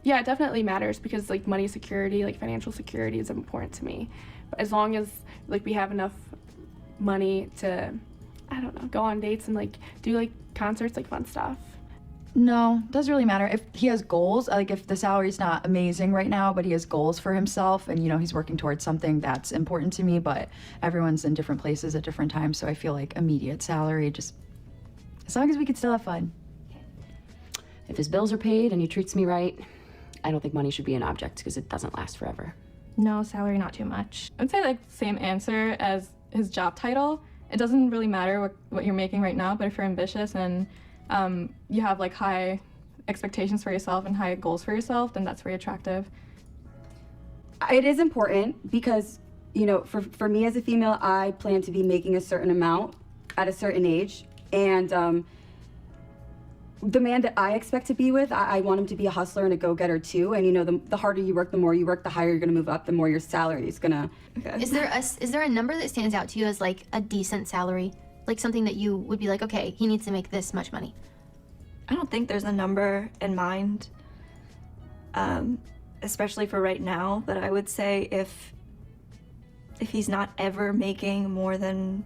Yeah, it definitely matters because like money security, like financial security is important to me. But as long as like we have enough money to, I don't know, go on dates and like do like concerts, like fun stuff. No, doesn't really matter. If he has goals, like if the salary's not amazing right now, but he has goals for himself and, you know, he's working towards something, that's important to me, but everyone's in different places at different times, so I feel like immediate salary, just as long as we could still have fun. If his bills are paid and he treats me right, I don't think money should be an object because it doesn't last forever. No, salary not too much. I would say like same answer as his job title. It doesn't really matter what you're making right now, but if you're ambitious and you have like high expectations for yourself and high goals for yourself, then that's very attractive. It is important because, you know, for me as a female, I plan to be making a certain amount at a certain age. And the man that I expect to be with, I want him to be a hustler and a go-getter too. And you know, the harder you work, the more you work, the higher you're gonna move up, the more your salary is gonna. Okay. Is there a number that stands out to you as like a decent salary? Like something that you would be like, okay, he needs to make this much money. I don't think there's a number in mind, especially for right now, but I would say if he's not ever making more than,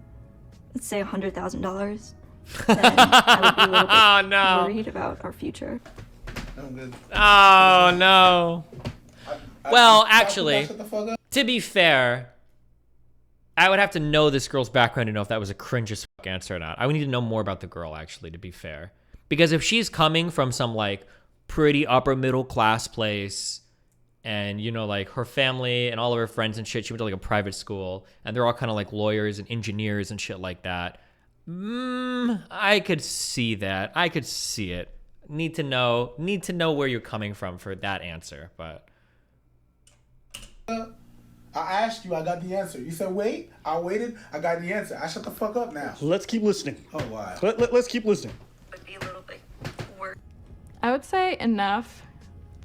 let's say, $100,000, then I would be a little bit worried about our future. Oh, no. Well, actually, to be fair, I would have to know this girl's background to know if that was a cringe as fuck answer or not. I would need to know more about the girl, actually, to be fair. Because if she's coming from some, like, pretty upper middle class place, and, you know, like, her family and all of her friends and shit, she went to, like, a private school, and they're all kind of, like, lawyers and engineers and shit like that. I could see that. I could see it. Need to know where you're coming from for that answer, but... I asked you, I got the answer. You said wait, I waited, I got the answer. I shut the fuck up now. Let's keep listening. Oh, wow. Let's keep listening. Would be a little bit worse. I would say enough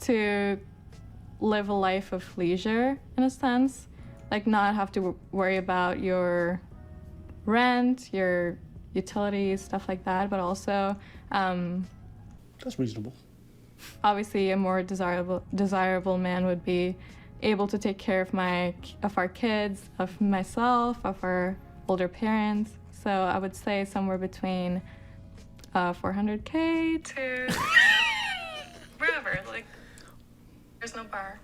to live a life of leisure in a sense, like not have to worry about your rent, your utilities, stuff like that, but also that's reasonable. Obviously a more desirable man would be able to take care of our kids, of myself, of our older parents. So I would say somewhere between $400K to wherever, like there's no bar.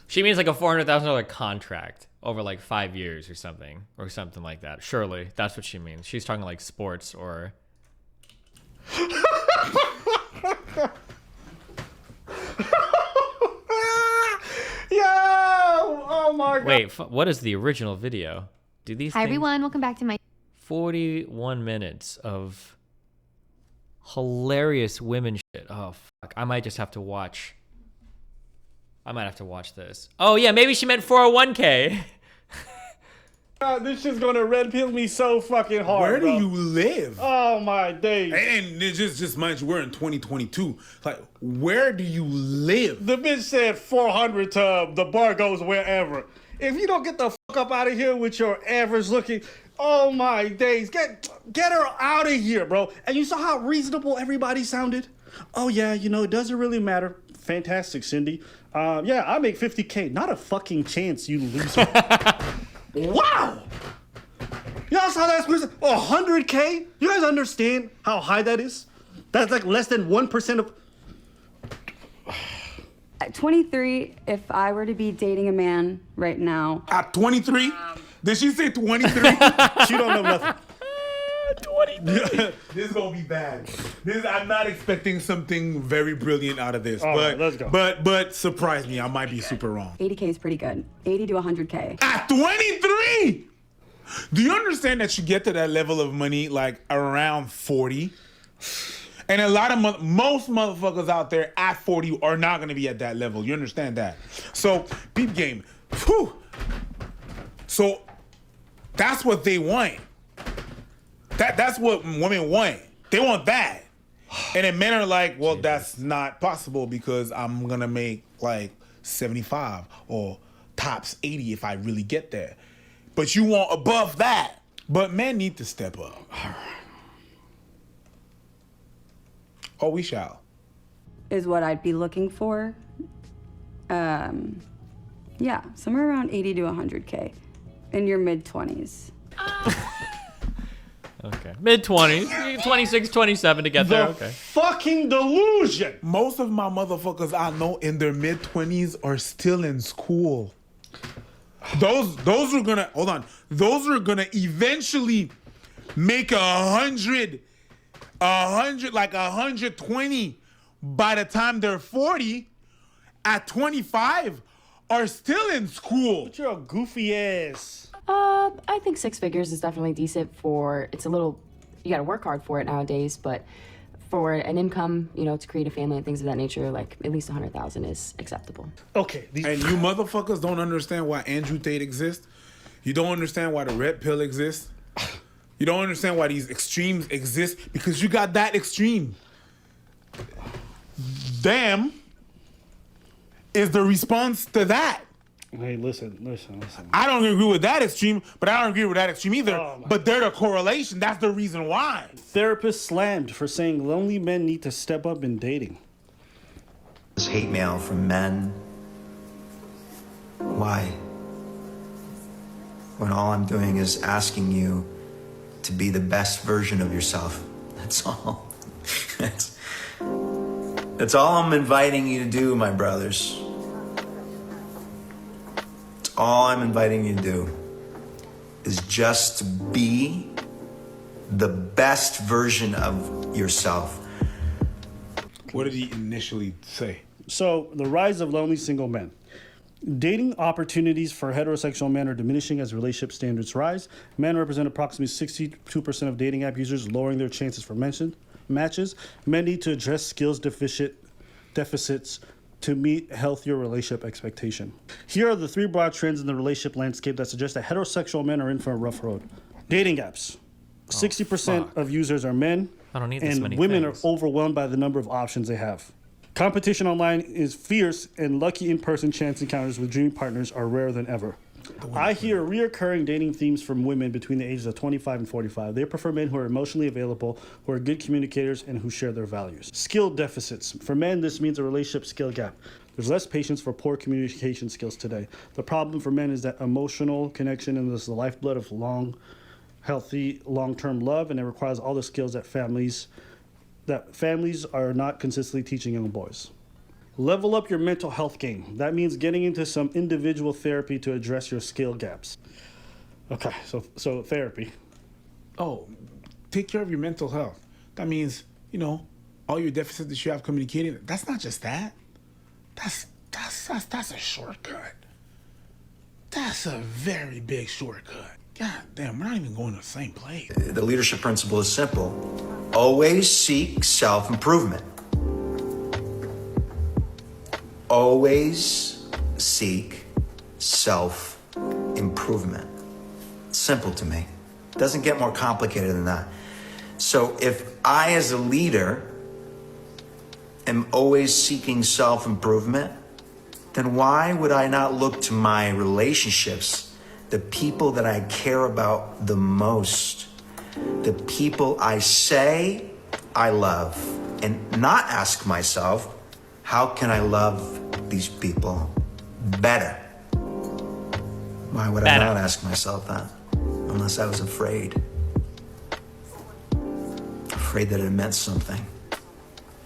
She means like a $400,000 contract over like 5 years or something like that. Surely that's what she means. She's talking like sports or. Yo! Oh my god. Wait, what is the original video? Do these Hi things... everyone, welcome back to my 41 minutes of hilarious women shit. Oh fuck, I might have to watch this. Oh yeah, maybe she meant 401k. God, this shit's gonna red pill me so fucking hard. Where do bro. you live? Oh my days. And just mind you, we're in 2022. Like, where do you live? The bitch said 400 to the bar goes wherever. If you don't get the fuck up out of here with your average looking, oh my days, get her out of here, bro. And you saw how reasonable everybody sounded? Oh yeah, you know, it doesn't really matter. Fantastic, Cindy. Yeah, I make 50K. Not a fucking chance, you loser. Wow! Y'all saw that? 100K? You guys understand how high that is? That's like less than 1% of... At 23, if I were to be dating a man right now. At 23? Did she say 23? She don't know nothing. 23. This is gonna be bad. I'm not expecting something very brilliant out of this. All right, let's go. But surprise me, I might be super wrong. 80K is pretty good. 80 to 100K. At 23? Do you understand that you get to that level of money like around 40? And a lot of most motherfuckers out there at 40 are not gonna be at that level. You understand that? So, peep game. Whew. So, that's what they want. That's what women want. They want that. And then men are like, well, that's not possible because I'm gonna make like 75 or tops 80 if I really get there. But you want above that. But men need to step up. Oh, we shall. is what I'd be looking for. Yeah, somewhere around 80 to 100K in your mid-20s. Okay. Mid-20s. 26, 27 to get there. Okay. Fucking delusion. Most of my motherfuckers I know in their mid-20s are still in school. Those are gonna, hold on. Those are gonna eventually make 100, like 120 by the time they're 40. At 25 are still in school. But you're a goofy ass. I think 6 figures is definitely decent for, it's a little, you gotta work hard for it nowadays, but for an income, you know, to create a family and things of that nature, like at least 100,000 is acceptable. Okay. And you motherfuckers don't understand why Andrew Tate exists. You don't understand why the red pill exists. You don't understand why these extremes exist because you got that extreme. Damn is the response to that. Hey, listen. I don't agree with that extreme, but I don't agree with that extreme either. But they're the correlation. That's the reason why. Therapist slammed for saying lonely men need to step up in dating. This hate mail from men. Why? When all I'm doing is asking you to be the best version of yourself. That's all. That's all I'm inviting you to do, my brothers. All I'm inviting you to do is just to be the best version of yourself. What did he initially say? So, the rise of lonely single men. Dating opportunities for heterosexual men are diminishing as relationship standards rise. Men represent approximately 62% of dating app users, lowering their chances for matches. Men need to address skills deficits to meet healthier relationship expectation. Here are the 3 broad trends in the relationship landscape that suggest that heterosexual men are in for a rough road. Dating apps. 60% of users are men, I don't need this many and women things. are overwhelmed by the number of options they have. Competition online is fierce, and lucky in-person chance encounters with dream partners are rarer than ever. I hear reoccurring dating themes from women between the ages of 25 and 45. They prefer men who are emotionally available, who are good communicators, and who share their values. Skill deficits. For men, this means a relationship skill gap. There's less patience for poor communication skills today. The problem for men is that emotional connection is the lifeblood of healthy, long-term love, and it requires all the skills that families are not consistently teaching young boys. Level up your mental health game. That means getting into some individual therapy to address your skill gaps. Okay, so therapy. Oh, take care of your mental health. That means, you know, all your deficits that you have communicating. That's not just that. That's a shortcut. That's a very big shortcut. God damn, we're not even going to the same place. The leadership principle is simple. Always seek self-improvement. Always seek self-improvement. Simple to me. Doesn't get more complicated than that. So if I, as a leader, am always seeking self-improvement, then why would I not look to my relationships, the people that I care about the most, the people I say I love, and not ask myself, how can I love these people better? Why would I not ask myself that? Unless I was afraid. Afraid that it meant something.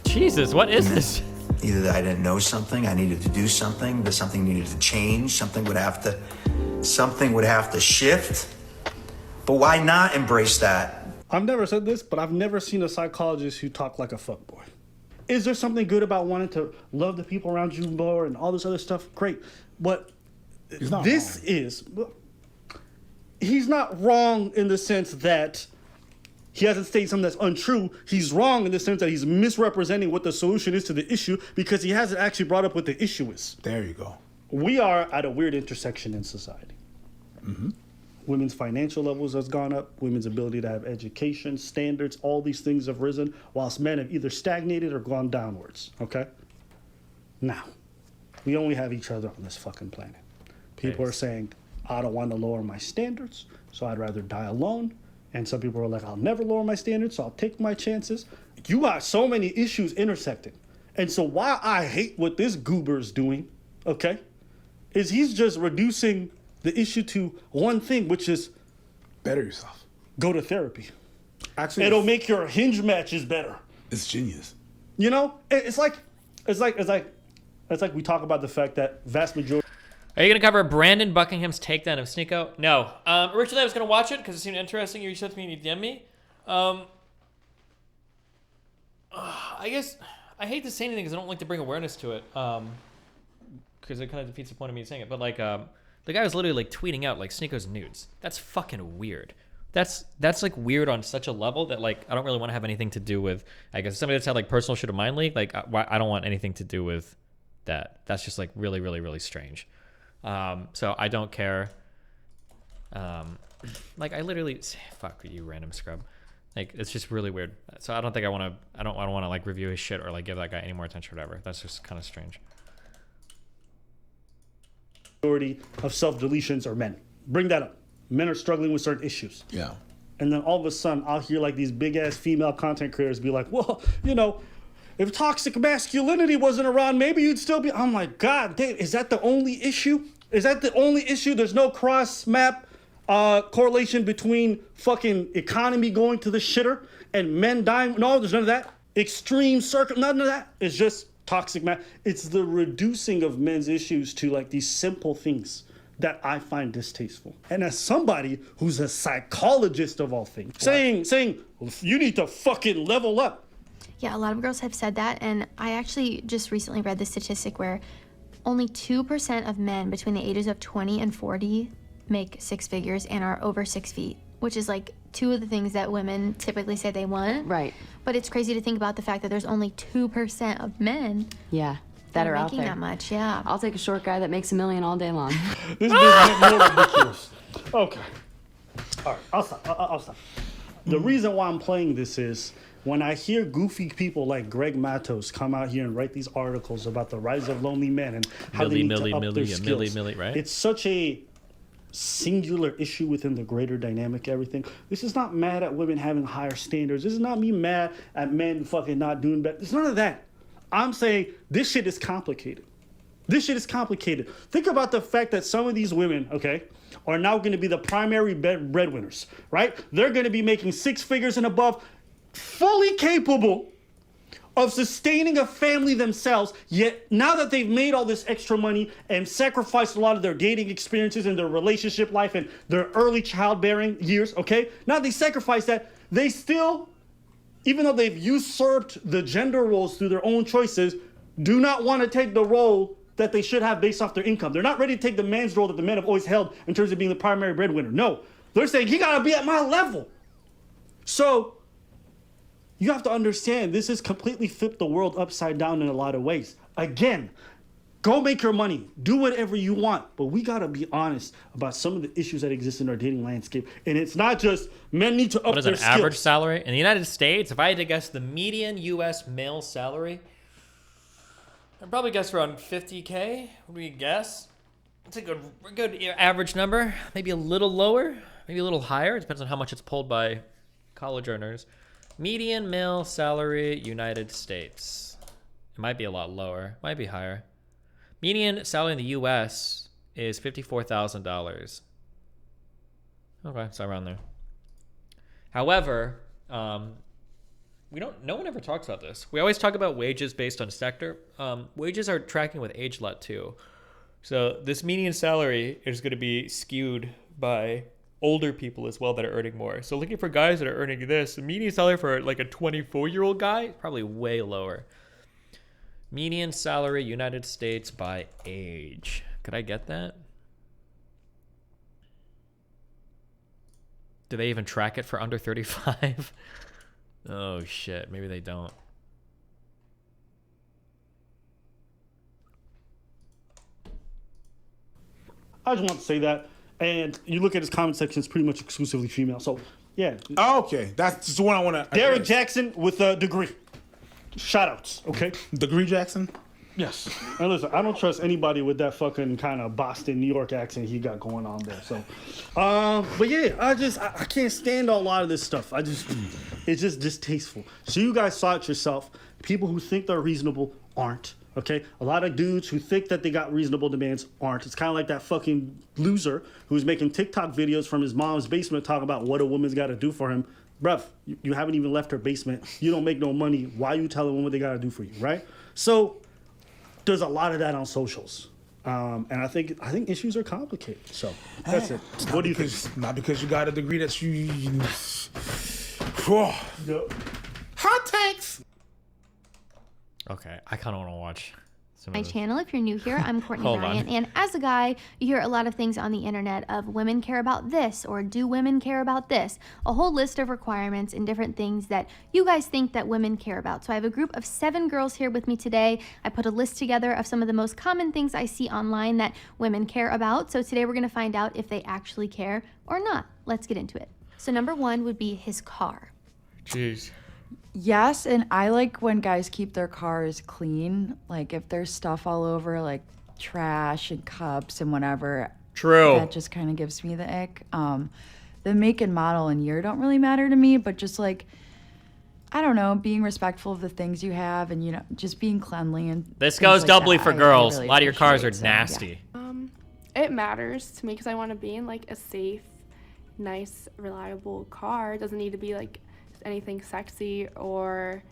Jesus, what is this? Either that I didn't know something, I needed to do something, that something needed to change, something would have to shift. But why not embrace that? I've never said this, but I've never seen a psychologist who talked like a fuckboy. Is there something good about wanting to love the people around you more and all this other stuff? Great. But he's not wrong in the sense that he hasn't stated something that's untrue. He's wrong in the sense that he's misrepresenting what the solution is to the issue because he hasn't actually brought up what the issue is. There you go. We are at a weird intersection in society. Mm-hmm. Women's financial levels has gone up. Women's ability to have education, standards, all these things have risen, whilst men have either stagnated or gone downwards, okay? Now, we only have each other on this fucking planet. People are saying, I don't want to lower my standards, so I'd rather die alone. And some people are like, I'll never lower my standards, so I'll take my chances. You got so many issues intersecting. And so why I hate what this goober's doing, okay, is he's just reducing the issue to one thing, which is better yourself. Go to therapy. Actually, it'll make your hinge matches better. It's genius. You know, it's like we talk about the fact that vast majority. Are you going to cover Brandon Buckingham's takedown of Sneeko? No. Originally, I was going to watch it because it seemed interesting. You reached out to me and you DM me. I guess I hate to say anything because I don't like to bring awareness to it because it kind of defeats the point of me saying it. But like the guy was literally like tweeting out like Sneeko's nudes. That's fucking weird. That's like weird on such a level that like I don't really want to have anything to do with. I guess somebody that's had like personal shit of mine league. Like I don't want anything to do with that. That's just like really, really, really strange. So I don't care. Like I literally fuck you, random scrub. Like it's just really weird. So I don't think I want to. I don't want to like review his shit or like give that guy any more attention or whatever. That's just kind of strange. Majority of self-deletions are men. Bring that up. Men are struggling with certain issues. Yeah. And then all of a sudden, I'll hear like these big ass female content creators be like, well, you know, if toxic masculinity wasn't around, maybe you'd still be. I'm like, God damn, is that the only issue? Is that the only issue? There's no cross map correlation between fucking economy going to the shitter and men dying. No, there's none of that. Extreme none of that. It's just toxic It's the reducing of men's issues to like these simple things that I find distasteful. And as somebody who's a psychologist of all things, saying you need to fucking level up. Yeah, a lot of girls have said that, and I actually just recently read the statistic where only 2% of men between the ages of 20 and 40 make six figures and are over 6 feet, which is like two of the things that women typically say they want. Right. But it's crazy to think about the fact that there's only 2% of men that are out making there. that much. Yeah. I'll take a short guy that makes $1 million all day long. This is more ridiculous. Okay. All right, I'll stop. The reason why I'm playing this is when I hear goofy people like Greg Matos come out here and write these articles about the rise of lonely men and how they need to up their skills. Right? It's such a singular issue within the greater dynamic, everything. This is not mad at women having higher standards. This is not me mad at men fucking not doing better. It's none of that. I'm saying this shit is complicated. This shit is complicated. Think about the fact that some of these women, okay, are now going to be the primary breadwinners, right? They're going to be making six figures and above, fully capable of sustaining a family themselves, yet now that they've made all this extra money and sacrificed a lot of their dating experiences and their relationship life and their early childbearing years, okay? Now they sacrifice that, they still, even though they've usurped the gender roles through their own choices, do not want to take the role that they should have based off their income. They're not ready to take the man's role that the men have always held in terms of being the primary breadwinner. No, they're saying, he gotta be at my level. So, you have to understand, this has completely flipped the world upside down in a lot of ways. Again, go make your money, do whatever you want, but we gotta be honest about some of the issues that exist in our dating landscape. And it's not just men need to up their skills. What is an average salary? In the United States, if I had to guess the median U.S. male salary, I'd probably guess around 50K. What do you guess? It's a good average number. Maybe a little lower, maybe a little higher. It depends on how much it's pulled by college earners. Median male salary, United States. It might be a lot lower. Might be higher. Median salary in the U.S. is $54,000. Okay, so around there. However, no one ever talks about this. We always talk about wages based on sector. Wages are tracking with age a lot too. So this median salary is going to be skewed by older people as well that are earning more. So looking for guys that are earning this, the median salary for like a 24-year-old guy is probably way lower. Median salary United States by age. Could I get that? Do they even track it for under 35? Oh shit, maybe they don't. I just want to say that. And you look at his comment section, it's pretty much exclusively female. So, yeah. Oh, okay. That's just the one I want to... Derek Jackson with a degree. Shout-outs, okay? Degree Jackson? Yes. And listen, I don't trust anybody with that fucking kind of Boston, New York accent he got going on there. So, but yeah, I can't stand a lot of this stuff. It's just distasteful. So you guys saw it yourself. People who think they're reasonable aren't. Okay, a lot of dudes who think that they got reasonable demands aren't. It's kind of like that fucking loser who's making TikTok videos from his mom's basement talking about what a woman's got to do for him. Bruv, you haven't even left her basement. You don't make no money. Why you telling women what they got to do for you, right? So there's a lot of that on socials. And I think issues are complicated. So that's it. What do you think? Not because you got a degree that you hot takes. Okay, I kind of want to watch some My of this. channel. If you're new here, I'm Courtney Hold Bryant, on. and as a guy, you hear a lot of things on the internet of women care about this or do women care about this? A whole list of requirements and different things that you guys think that women care about. So I have a group of 7 girls here with me today. I put a list together of some of the most common things I see online that women care about. So today we're going to find out if they actually care or not. Let's get into it. So number 1 would be his car. Jeez. Yes, and I like when guys keep their cars clean. Like if there's stuff all over, like trash and cups and whatever. True. That just kind of gives me the ick. The make and model and year don't really matter to me, but just like, I don't know, being respectful of the things you have and, you know, just being cleanly and This things goes like doubly that, for I girls. really A lot of your cars are appreciate, so, yeah. nasty. It matters to me because I want to be in like a safe, nice, reliable car. It doesn't need to be like anything sexy or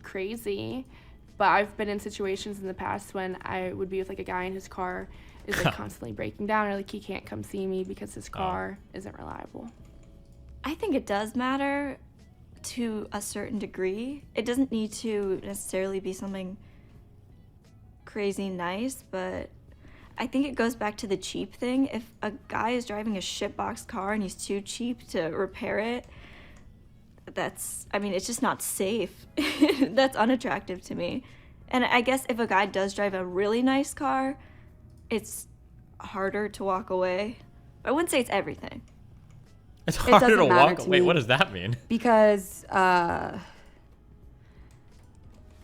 crazy. But I've been in situations in the past when I would be with like a guy and his car is like constantly breaking down, or like he can't come see me because his car isn't reliable. I think it does matter to a certain degree. It doesn't need to necessarily be something crazy nice, but I think it goes back to the cheap thing. If a guy is driving a shitbox car and he's too cheap to repair it, it's just not safe. That's unattractive to me. And I guess if a guy does drive a really nice car, it's harder to walk away. I wouldn't say it's everything. It's harder to doesn't matter walk to away. me. What does that mean? Because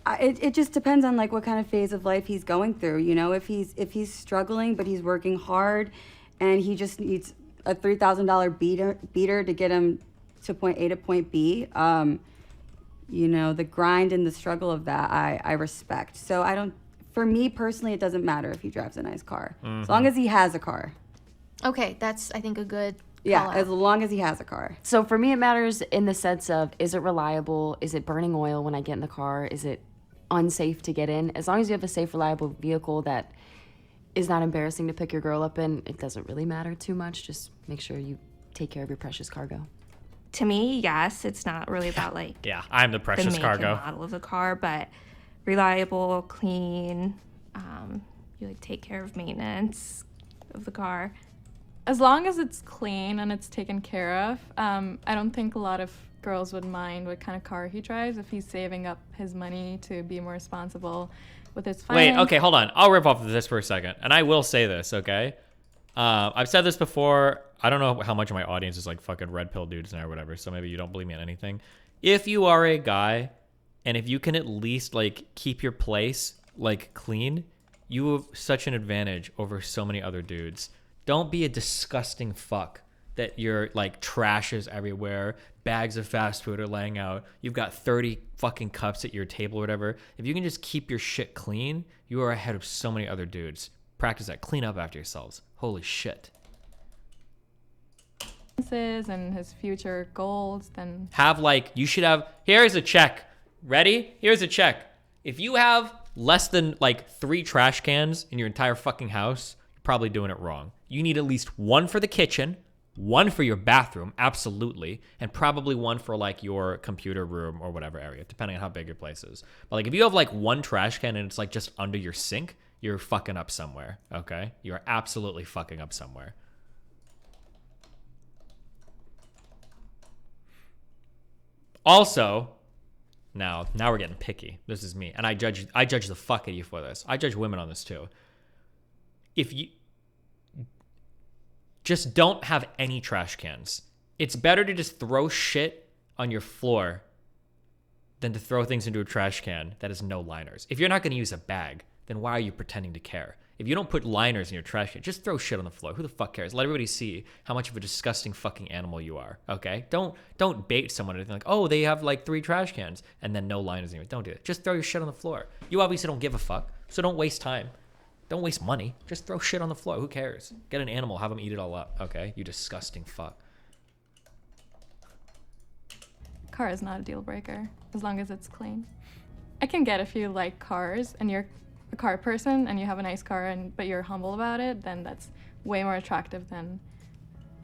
it just depends on like what kind of phase of life he's going through. You know, if he's struggling but he's working hard, and he just needs a $3,000 beater to get him to point A to point B. You know, the grind and the struggle of that I respect. So for me personally, it doesn't matter if he drives a nice car, as long as he has a car. Okay, that's, I think, a good Yeah, call out. as long as he has a car. So for me, it matters in the sense of, is it reliable? Is it burning oil when I get in the car? Is it unsafe to get in? As long as you have a safe, reliable vehicle that is not embarrassing to pick your girl up in, it doesn't really matter too much. Just make sure you take care of your precious cargo. To me, yes, it's not really about like Yeah, I'm the the precious make cargo. and model of the car, but reliable, clean. You like take care of maintenance of the car. As long as it's clean and it's taken care of, I don't think a lot of girls would mind what kind of car he drives if he's saving up his money to be more responsible with his Wait, finance. okay, hold on. I'll rip off of this for a second. And I will say this, okay? I've said this before. I don't know how much of my audience is like fucking red pill dudes now or whatever, so maybe you don't believe me on anything. If you are a guy and if you can at least like keep your place like clean, you have such an advantage over so many other dudes. Don't be a disgusting fuck that you're like trashes everywhere, bags of fast food are laying out, you've got 30 fucking cups at your table or whatever. If you can just keep your shit clean, you are ahead of so many other dudes. Practice that. Clean up after yourselves. Holy shit. And his future goals, then Have like, you should have, here's a check. Ready? Here's a check. If you have less than like 3 trash cans in your entire fucking house, you're probably doing it wrong. You need at least 1 for the kitchen, 1 for your bathroom, absolutely, and probably 1 for like your computer room or whatever area, depending on how big your place is. But like if you have like 1 trash can and it's like just under your sink, you're fucking up somewhere, okay? You're absolutely fucking up somewhere. Also, now we're getting picky. This is me, and I judge the fuck out of you for this. I judge women on this too. If you just don't have any trash cans, it's better to just throw shit on your floor than to throw things into a trash can that has no liners. If you're not going to use a bag, then why are you pretending to care? If you don't put liners in your trash can, just throw shit on the floor. Who the fuck cares? Let everybody see how much of a disgusting fucking animal you are, okay? Don't bait someone into like, oh, they have like 3 trash cans and then no liners in it. Don't do it. Just throw your shit on the floor. You obviously don't give a fuck, so don't waste time. Don't waste money. Just throw shit on the floor. Who cares? Get an animal, have them eat it all up, okay? You disgusting fuck. Car is not a deal breaker, as long as it's clean. I can get if you like cars and you're a car person and you have a nice car but you're humble about it, then that's way more attractive than,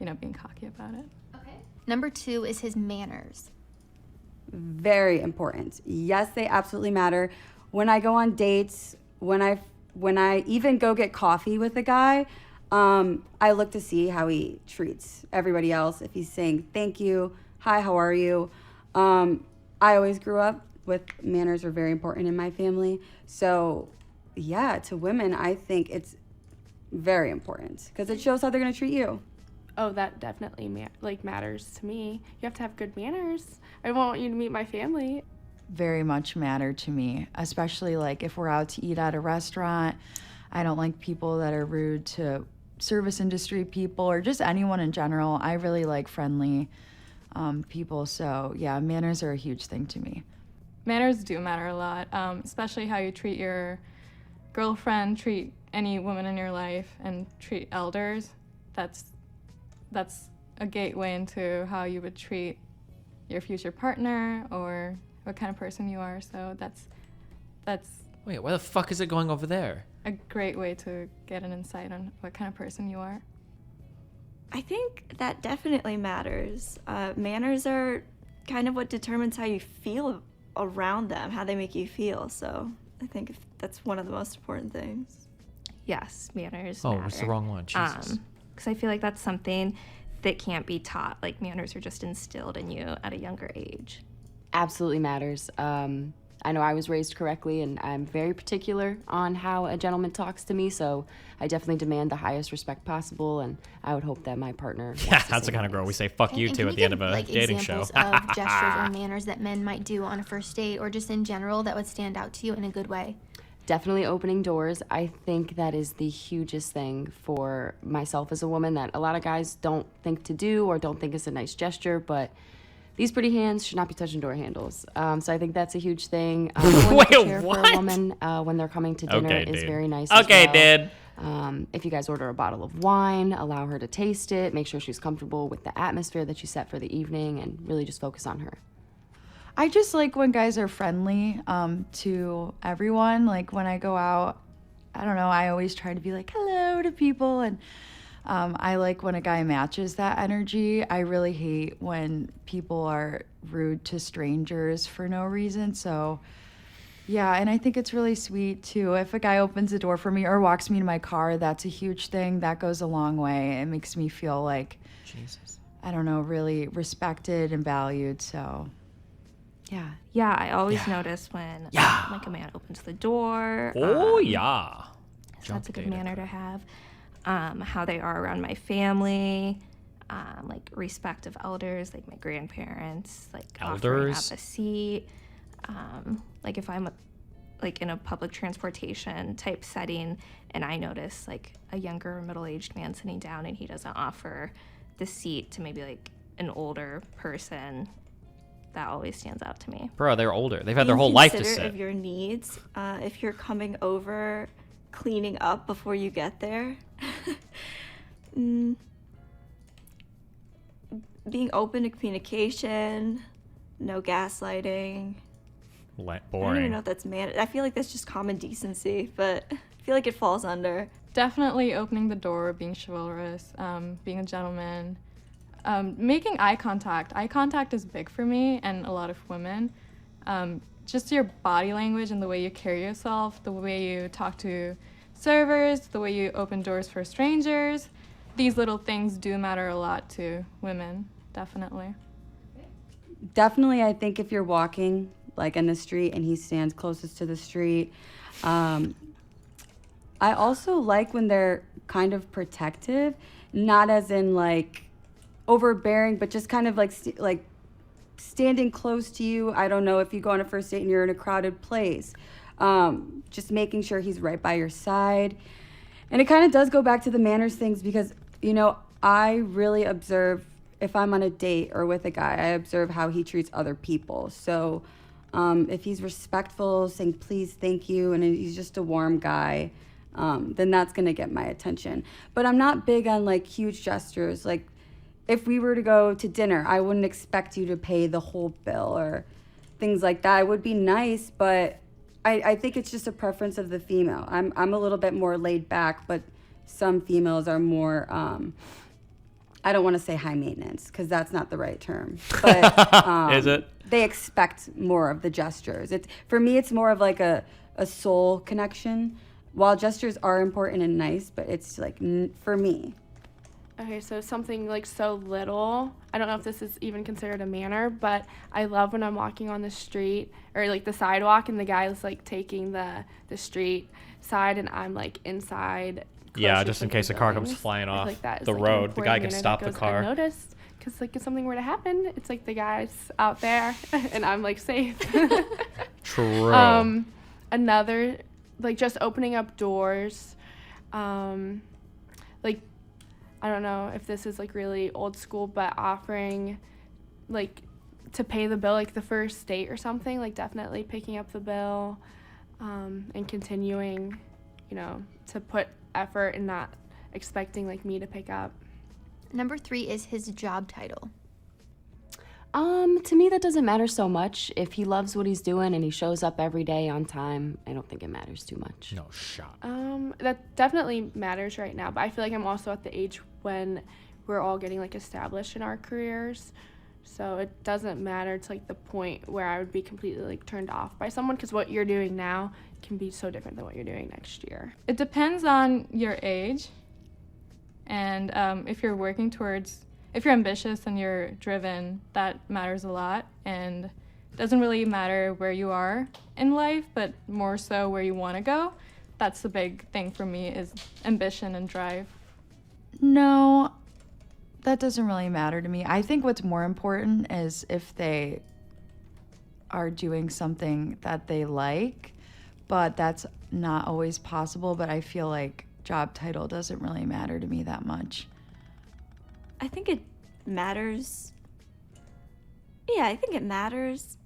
being cocky about it. Okay. Number 2 is his manners. Very important. Yes, they absolutely matter. When I go on dates, when I even go get coffee with a guy, I look to see how he treats everybody else. If he's saying thank you, hi, how are you? I always grew up with manners are very important in my family. So yeah, to women, I think it's very important because it shows how they're going to treat you. Oh, that definitely matters to me. You have to have good manners. I want you to meet my family. Very much matter to me, especially like if we're out to eat at a restaurant. I don't like people that are rude to service industry people or just anyone in general. I really like friendly people. So yeah, manners are a huge thing to me. Manners do matter a lot, especially how you treat your girlfriend, treat any woman in your life, and treat elders. That's a gateway into how you would treat your future partner or what kind of person you are. So that's Wait, why the fuck is it going over there? a great way to get an insight on what kind of person you are. I think that definitely matters. Manners are kind of what determines how you feel around them, how they make you feel. So I think that's one of the most important things. Yes, manners Oh, matter. it's the wrong one. Jesus. Because I feel like that's something that can't be taught. Like, manners are just instilled in you at a younger age. Absolutely matters. I know I was raised correctly, and I'm very particular on how a gentleman talks to me, so I definitely demand the highest respect possible, and I would hope that my partner... Yeah, that's the kind of girl we say fuck you to at the end of a dating show. Examples of gestures or manners that men might do on a first date or just in general that would stand out to you in a good way? Definitely opening doors. I think that is the hugest thing for myself as a woman that a lot of guys don't think to do or don't think is a nice gesture, but these pretty hands should not be touching door handles. So I think that's a huge thing. Wait, chair what? For a woman when they're coming to dinner is very nice. Okay, as well. If you guys order a bottle of wine, allow her to taste it. Make sure she's comfortable with the atmosphere that you set for the evening, and really just focus on her. I just like when guys are friendly to everyone. Like when I go out, I don't know, I always try to be like hello to people, and I like when a guy matches that energy. I really hate when people are rude to strangers for no reason. So yeah, and I think it's really sweet too. If a guy opens the door for me or walks me to my car, that's a huge thing. That goes a long way. It makes me feel like, Jesus, I don't know, really respected and valued. So yeah. Yeah, I always notice when like a man opens the door. Oh, yeah. So that's a good manner to have. How they are around my family, like respect of elders, like my grandparents, like offering up a seat. Like if I'm like in a public transportation type setting and I notice like a younger middle-aged man sitting down and he doesn't offer the seat to maybe like an older person, that always stands out to me. Bro, they're older. They've had their whole life to sit. Of your needs. If you're coming over, cleaning up before you get there. Being open to communication, no gaslighting. Boring. I don't even know if that's I feel like that's just common decency, but I feel like it falls under. Definitely opening the door, being chivalrous, being a gentleman, making eye contact. Eye contact is big for me and a lot of women. Just your body language and the way you carry yourself, the way you talk to servers, the way you open doors for strangers. These little things do matter a lot to women, definitely. Definitely, I think if you're walking like in the street and he stands closest to the street. I also like when they're kind of protective, not as in like overbearing, but just kind of like standing close to you. I don't know if you go on a first date and you're in a crowded place. Just making sure he's right by your side. And it kind of does go back to the manners things because, you know, I really observe if I'm on a date or with a guy, I observe how he treats other people. So if he's respectful, saying please, thank you, and he's just a warm guy, then that's going to get my attention. But I'm not big on like huge gestures. Like if we were to go to dinner, I wouldn't expect you to pay the whole bill or things like that. It would be nice, but I think it's just a preference of the female. I'm a little bit more laid back, but some females are more, I don't want to say high maintenance because that's not the right term. But Is it? They expect more of the gestures. For me, it's more of like a soul connection. While gestures are important and nice, but it's like for me. Okay, so something like so little. I don't know if this is even considered a manner, but I love when I'm walking on the street or like the sidewalk and the guy is like taking the street side and I'm like inside. Yeah, just in case a car comes flying off the road, the guy can stop the car. Noticed because like if something were to happen, it's like the guy's out there and I'm like safe. True. Another like just opening up doors, like I don't know if this is like really old school, but offering like to pay the bill like the first date or something, like definitely picking up the bill, and continuing, you know, to put effort and not expecting like me to pick up. Number 3 is his job title. To me, that doesn't matter so much. If he loves what he's doing and he shows up every day on time, I don't think it matters too much. No shot. That definitely matters right now, but I feel like I'm also at the age when we're all getting like established in our careers, so it doesn't matter to like the point where I would be completely like turned off by someone, because what you're doing now can be so different than what you're doing next year. It depends on your age, and if you're working towards, if you're ambitious and you're driven, that matters a lot. And it doesn't really matter where you are in life, but more so where you want to go. That's the big thing for me, is ambition and drive. No, that doesn't really matter to me. I think what's more important is if they are doing something that they like, but that's not always possible. But I feel like job title doesn't really matter to me that much. I think it matters. Yeah, I think it matters.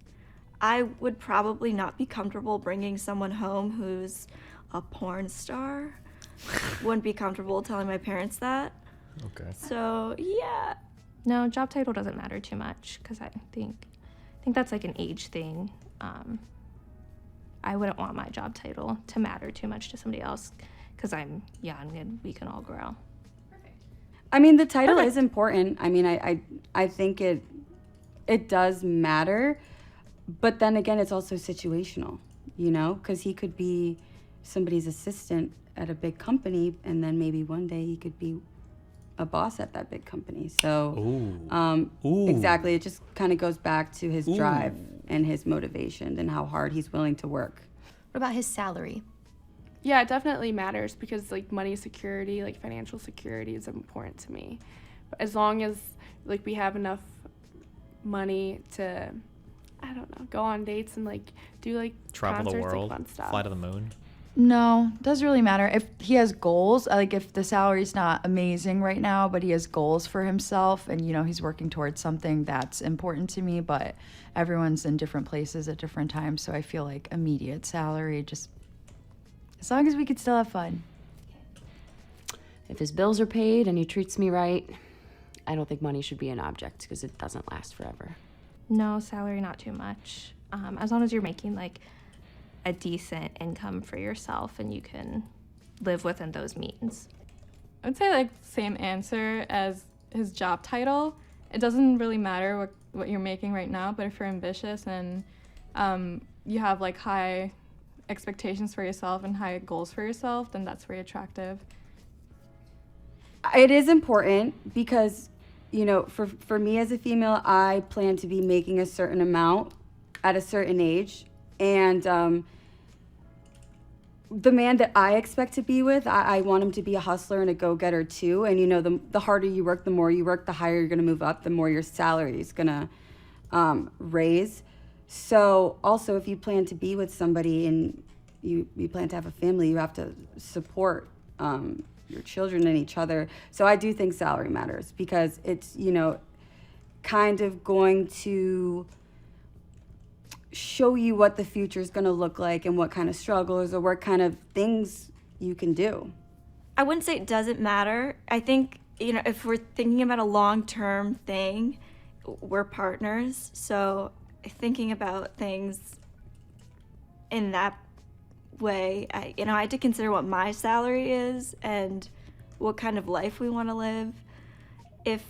I would probably not be comfortable bringing someone home who's a porn star. Wouldn't be comfortable telling my parents that. Okay. So, yeah. No, job title doesn't matter too much because I think that's like an age thing. I wouldn't want my job title to matter too much to somebody else because I'm young and we can all grow. I mean, the title is important. I mean, I think it does matter, but then again, it's also situational, you know, because he could be somebody's assistant at a big company, and then maybe one day he could be a boss at that big company. So, exactly, it just kind of goes back to his drive and his motivation and how hard he's willing to work. What about his salary? Yeah, it definitely matters because like money security, like financial security is important to me. But as long as like we have enough money to, I don't know, go on dates and like do like travel concerts, the world, like fun stuff. fly to the moon. No, doesn't really matter. If he has goals, like if the salary's not amazing right now, but he has goals for himself and, you know, he's working towards something, that's important to me. But everyone's in different places at different times. So I feel like immediate salary, just as long as we could still have fun. If his bills are paid and he treats me right, I don't think money should be an object because it doesn't last forever. No, salary not too much. As long as you're making like a decent income for yourself and you can live within those means. I would say like same answer as his job title. It doesn't really matter what you're making right now, but if you're ambitious and you have like high expectations for yourself and high goals for yourself, then that's very attractive. It is important because, you know, for me as a female, I plan to be making a certain amount at a certain age. And the man that I expect to be with, I want him to be a hustler and a go-getter too. And, you know, the harder you work, the more you work, the higher you're going to move up, the more your salary is going to raise. So also, if you plan to be with somebody and you plan to have a family, you have to support your children and each other. So I do think salary matters because it's, you know, kind of going to show you what the future is going to look like and what kind of struggles or what kind of things you can do. I wouldn't say it doesn't matter. I think, you know, if we're thinking about a long-term thing, we're partners. So thinking about things in that way, I had to consider what my salary is and what kind of life we want to live. If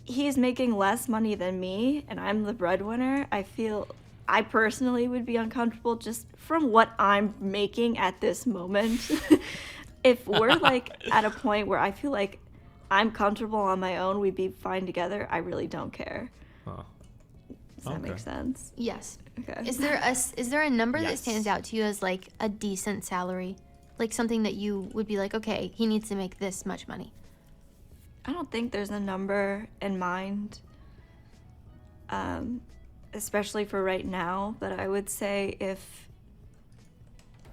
he's making less money than me and I'm the breadwinner, I feel I personally would be uncomfortable just from what I'm making at this moment. If we're like at a point where I feel like I'm comfortable on my own, we'd be fine together, I really don't care. Huh. Does that make sense? Yes. Okay. Is there a number that stands out to you as like a decent salary? Like something that you would be like, okay, he needs to make this much money. I don't think there's a number in mind, especially for right now, but I would say if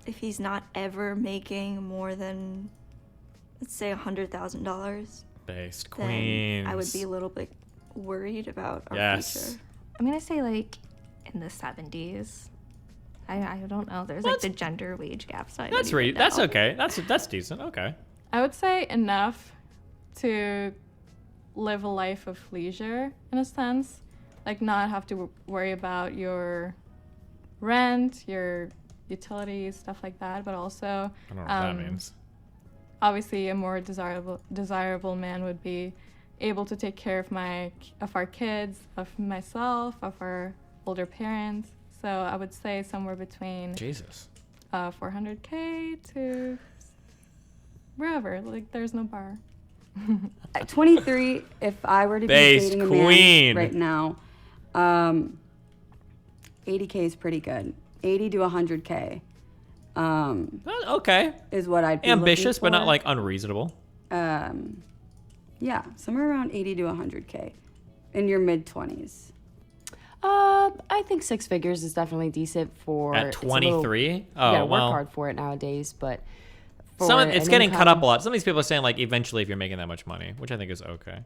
he's not ever making more than, let's say, $100,000, Based then queens. I would be a little bit worried about our future. I'm gonna say like in the 70s. I don't know. There's like the gender wage gap. So That's okay. That's decent. Okay. I would say enough to live a life of leisure in a sense, like not have to worry about your rent, your utilities, stuff like that, but also I don't know what that means. Obviously a more desirable man would be able to take care of our kids, of myself, of our older parents. So I would say somewhere between Jesus. 400K to wherever. Like there's no bar. At 23, if I were to be Based dating a queen. man right now, 80K is pretty good. 80 to 100K. Okay. Is what I'd be ambitious, but looking not for. like unreasonable. Yeah, somewhere around 80 to 100K in your mid 20s. I think 6 figures is definitely decent for At 23? You gotta work well. hard for it nowadays, but It's getting cut up a lot. Some of these people are saying like eventually if you're making that much money, which I think is okay.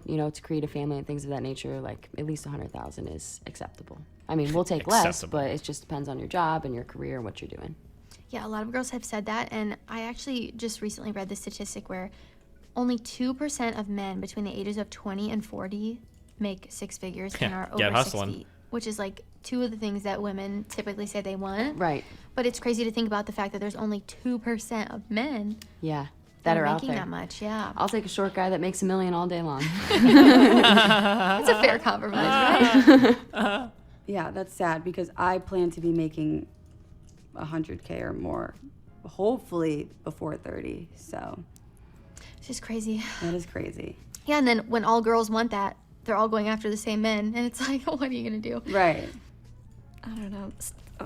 You know, to create a family and things of that nature, like at least 100,000 is acceptable. I mean, we'll take less, but it just depends on your job and your career and what you're doing. Yeah, a lot of girls have said that, and I actually just recently read the statistic where only 2% of men between the ages of 20 and 40 make 6 figures and are Get over hustling. 6 feet, which is like 2 of the things that women typically say they want. Right. But it's crazy to think about the fact that there's only 2% of men that are out making there. that much. Yeah. I'll take a short guy that makes $1 million all day long. It's a fair compromise, right? Yeah, that's sad because I plan to be making 100K or more, hopefully before 30. So it's just crazy. That is crazy. Yeah, and then when all girls want that, they're all going after the same men, and it's like, what are you gonna do? Right. I don't know.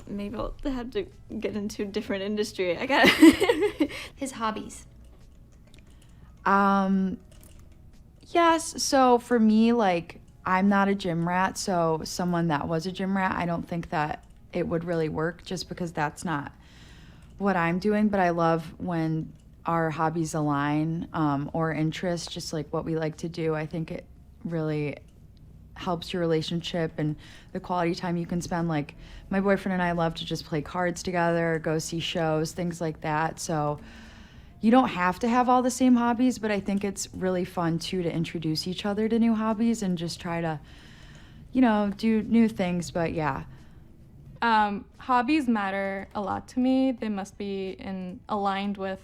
Maybe I'll have to get into a different industry. I got his hobbies. Yes. So for me, like, I'm not a gym rat. So someone that was a gym rat, I don't think that it would really work just because that's not what I'm doing. But I love when our hobbies align or interests, just like what we like to do. I think it really helps your relationship and the quality time you can spend. Like my boyfriend and I love to just play cards together, go see shows, things like that. So you don't have to have all the same hobbies, but I think it's really fun too to introduce each other to new hobbies and just try to, you know, do new things. But yeah. Hobbies matter a lot to me. They must be aligned with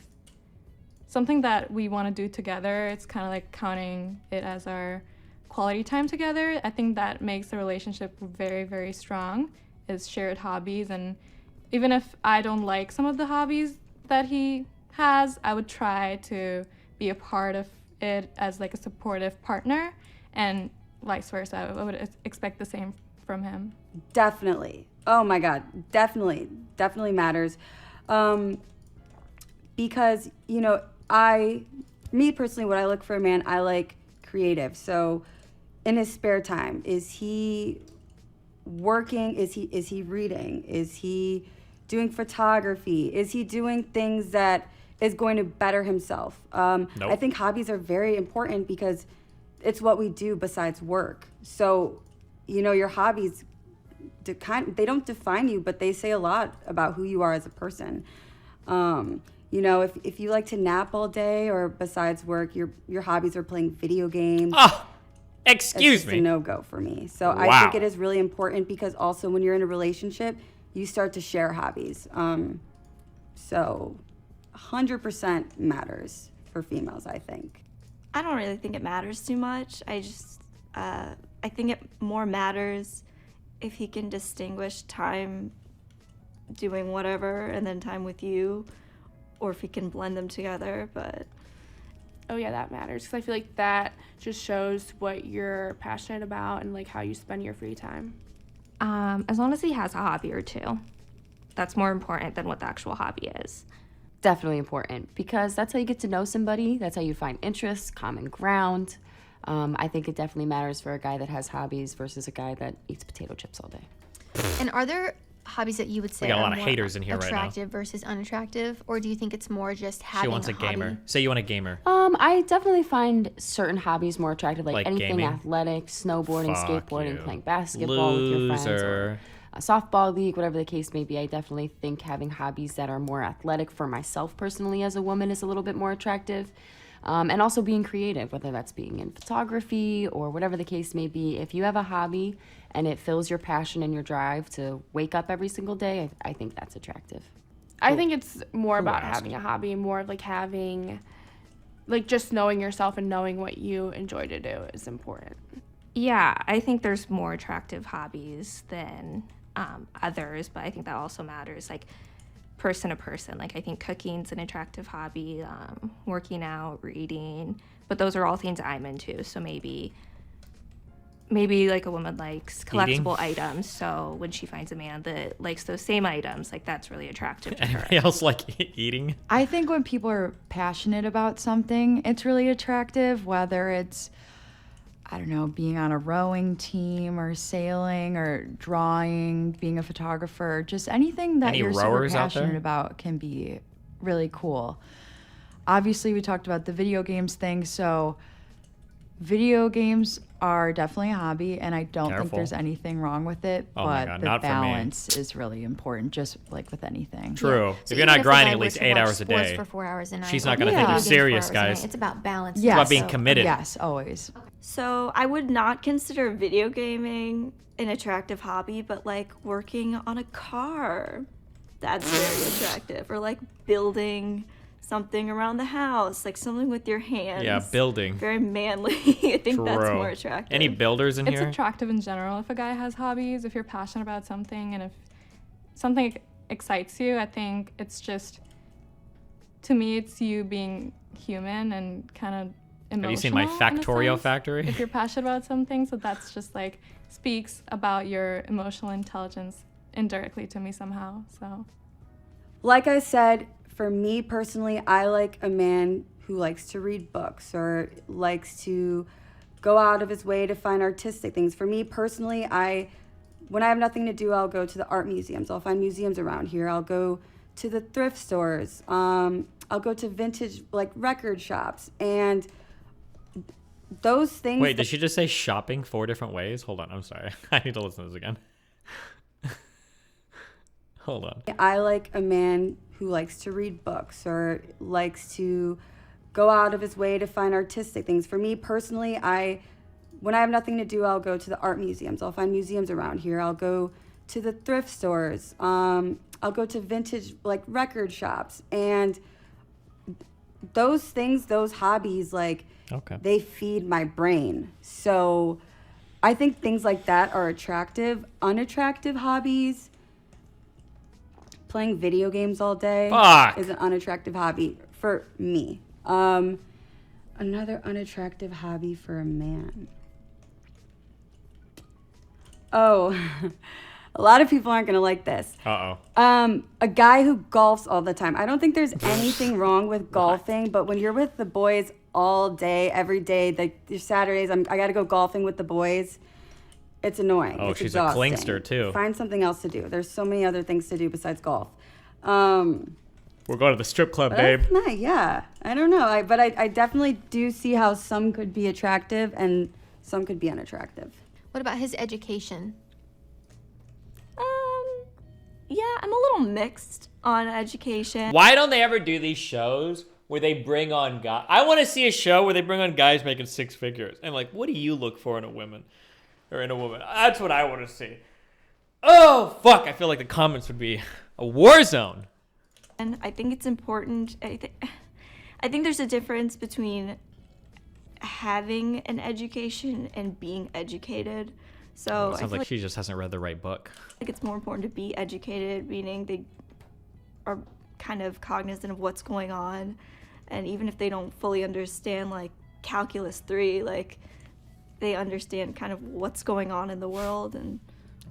something that we want to do together. It's kind of like counting it as our quality time together. I think that makes the relationship very, very strong, is shared hobbies. And even if I don't like some of the hobbies that he has, I would try to be a part of it as like a supportive partner, and vice versa. I would expect the same from him. Definitely. Oh my God. Definitely matters. Because, you know, me personally, what I look for a man, I like creative. So in his spare time, is he working? Is he reading? Is he doing photography? Is he doing things that is going to better himself? I think hobbies are very important because it's what we do besides work. So, you know, your hobbies, they don't define you, but they say a lot about who you are as a person. You know, if you like to nap all day or besides work, your hobbies are playing video games. Oh, excuse it's just me. a no-go for me. So Wow. I think it is really important because also when you're in a relationship, you start to share hobbies. So 100% matters for females, I think. I don't really think it matters too much. I think it more matters if he can distinguish time doing whatever and then time with you, or if he can blend them together. But oh yeah, that matters, because I feel like that just shows what you're passionate about and like how you spend your free time. As long as he has a hobby or two, that's more important than what the actual hobby is. Definitely important, because that's how you get to know somebody. That's how you find interests, common ground. I think it definitely matters for a guy that has hobbies versus a guy that eats potato chips all day. And are there hobbies that you would say We got a are lot of more haters in here right now. attractive versus unattractive, or do you think it's more just having She wants a gamer. hobby? Say you want a gamer. I definitely find certain hobbies more attractive, like anything gaming? athletic, snowboarding, Fuck skateboarding, you. playing basketball with your friends, Loser. or a softball league, whatever the case may be. I definitely think having hobbies that are more athletic for myself personally as a woman is a little bit more attractive. And also being creative, whether that's being in photography or whatever the case may be. If you have a hobby and it fills your passion and your drive to wake up every single day, I think that's attractive. I think it's more Who about asked? having a hobby, more of like having, like just knowing yourself and knowing what you enjoy to do is important. Yeah, I think there's more attractive hobbies than others, but I think that also matters, like person to person. Like I think cooking's an attractive hobby, working out, reading, but those are all things I'm into. So maybe like a woman likes collectible items, so when she finds a man that likes those same items, like that's really attractive to her. Anybody else like eating? I think when people are passionate about something, it's really attractive, whether it's, I don't know, being on a rowing team or sailing or drawing, being a photographer, just anything that Any you're super rowers out there? passionate about can be really cool. Obviously, we talked about the video games thing, so video games are definitely a hobby, and I don't think Careful. there's anything wrong with it, Oh my but God, the not for me. balance is really important, just like with anything. True. So If you're even not a grinding guy at were least to 8 watch hours a sports day, for 4 hours a night, she's or not gonna think video you're games 4 serious, hours a night, guys. It's about balance. It's Yes. about being So- committed. Yes, always. so I would not consider video gaming an attractive hobby, but like working on a car, that's very attractive. Or like building something around the house, like something with your hands. Yeah, building. Very manly. I think that's True. more attractive. Any builders in It's here? attractive in general if a guy has hobbies, if you're passionate about something, and if something excites you. I think it's just, to me, it's you being human and kind of emotional. Have you seen my in a Factorio sense, Factory? If you're passionate about something, so that's just like speaks about your emotional intelligence indirectly to me somehow. So Like I said, for me personally, I like a man who likes to read books or likes to go out of his way to find artistic things. For me personally, when I have nothing to do, I'll go to the art museums. I'll find museums around here. I'll go to the thrift stores. I'll go to vintage like record shops, and those things. Wait, did she just say shopping 4 different ways? Hold on, I'm sorry. I need to listen to this again. Hold on. I like a man who likes to read books or likes to go out of his way to find artistic things. For me personally, when I have nothing to do, I'll go to the art museums. I'll find museums around here. I'll go to the thrift stores. I'll go to vintage like record shops, and those things, those hobbies, like they feed my brain. So I think things like that are attractive. Unattractive hobbies, playing video games all day is an unattractive hobby for me. Another unattractive hobby for a man. Oh, a lot of people aren't gonna like this. A guy who golfs all the time. I don't think there's anything wrong with golfing, but when you're with the boys all day, every day, like your Saturdays, I gotta go golfing with the boys. It's annoying. Oh, it's she's exhausting. a clingster too. Find something else to do. There's so many other things to do besides golf. We're going to the strip club, babe. That's nice, yeah. I don't know. But I definitely do see how some could be attractive and some could be unattractive. What about his education? Yeah, I'm a little mixed on education. Why don't they ever do these shows where they bring on guys? I want to see a show where they bring on guys making 6 figures. And like, what do you look for in a woman? Or in a woman? That's what I want to see. Oh, fuck. I feel like the comments would be a war zone. And I think it's important. I think there's a difference between having an education and being educated. So It sounds like she just hasn't read the right book. I think it's more important to be educated, meaning they are kind of cognizant of what's going on. And even if they don't fully understand like calculus 3, like they understand kind of what's going on in the world and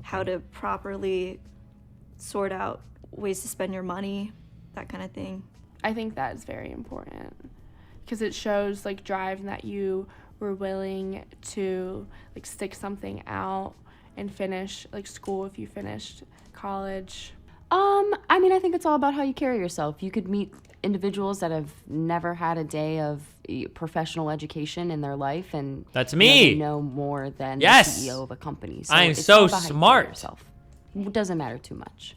how to properly sort out ways to spend your money, that kind of thing. I think that is very important because it shows like drive and that you were willing to like stick something out and finish like school if you finished college. I mean, I think it's all about how you carry yourself. You could meet individuals that have never had a day of professional education in their life, and that's me. They know more than yes. the CEO of a company. So I'm it's so all about how you smart. carry yourself. It doesn't matter too much.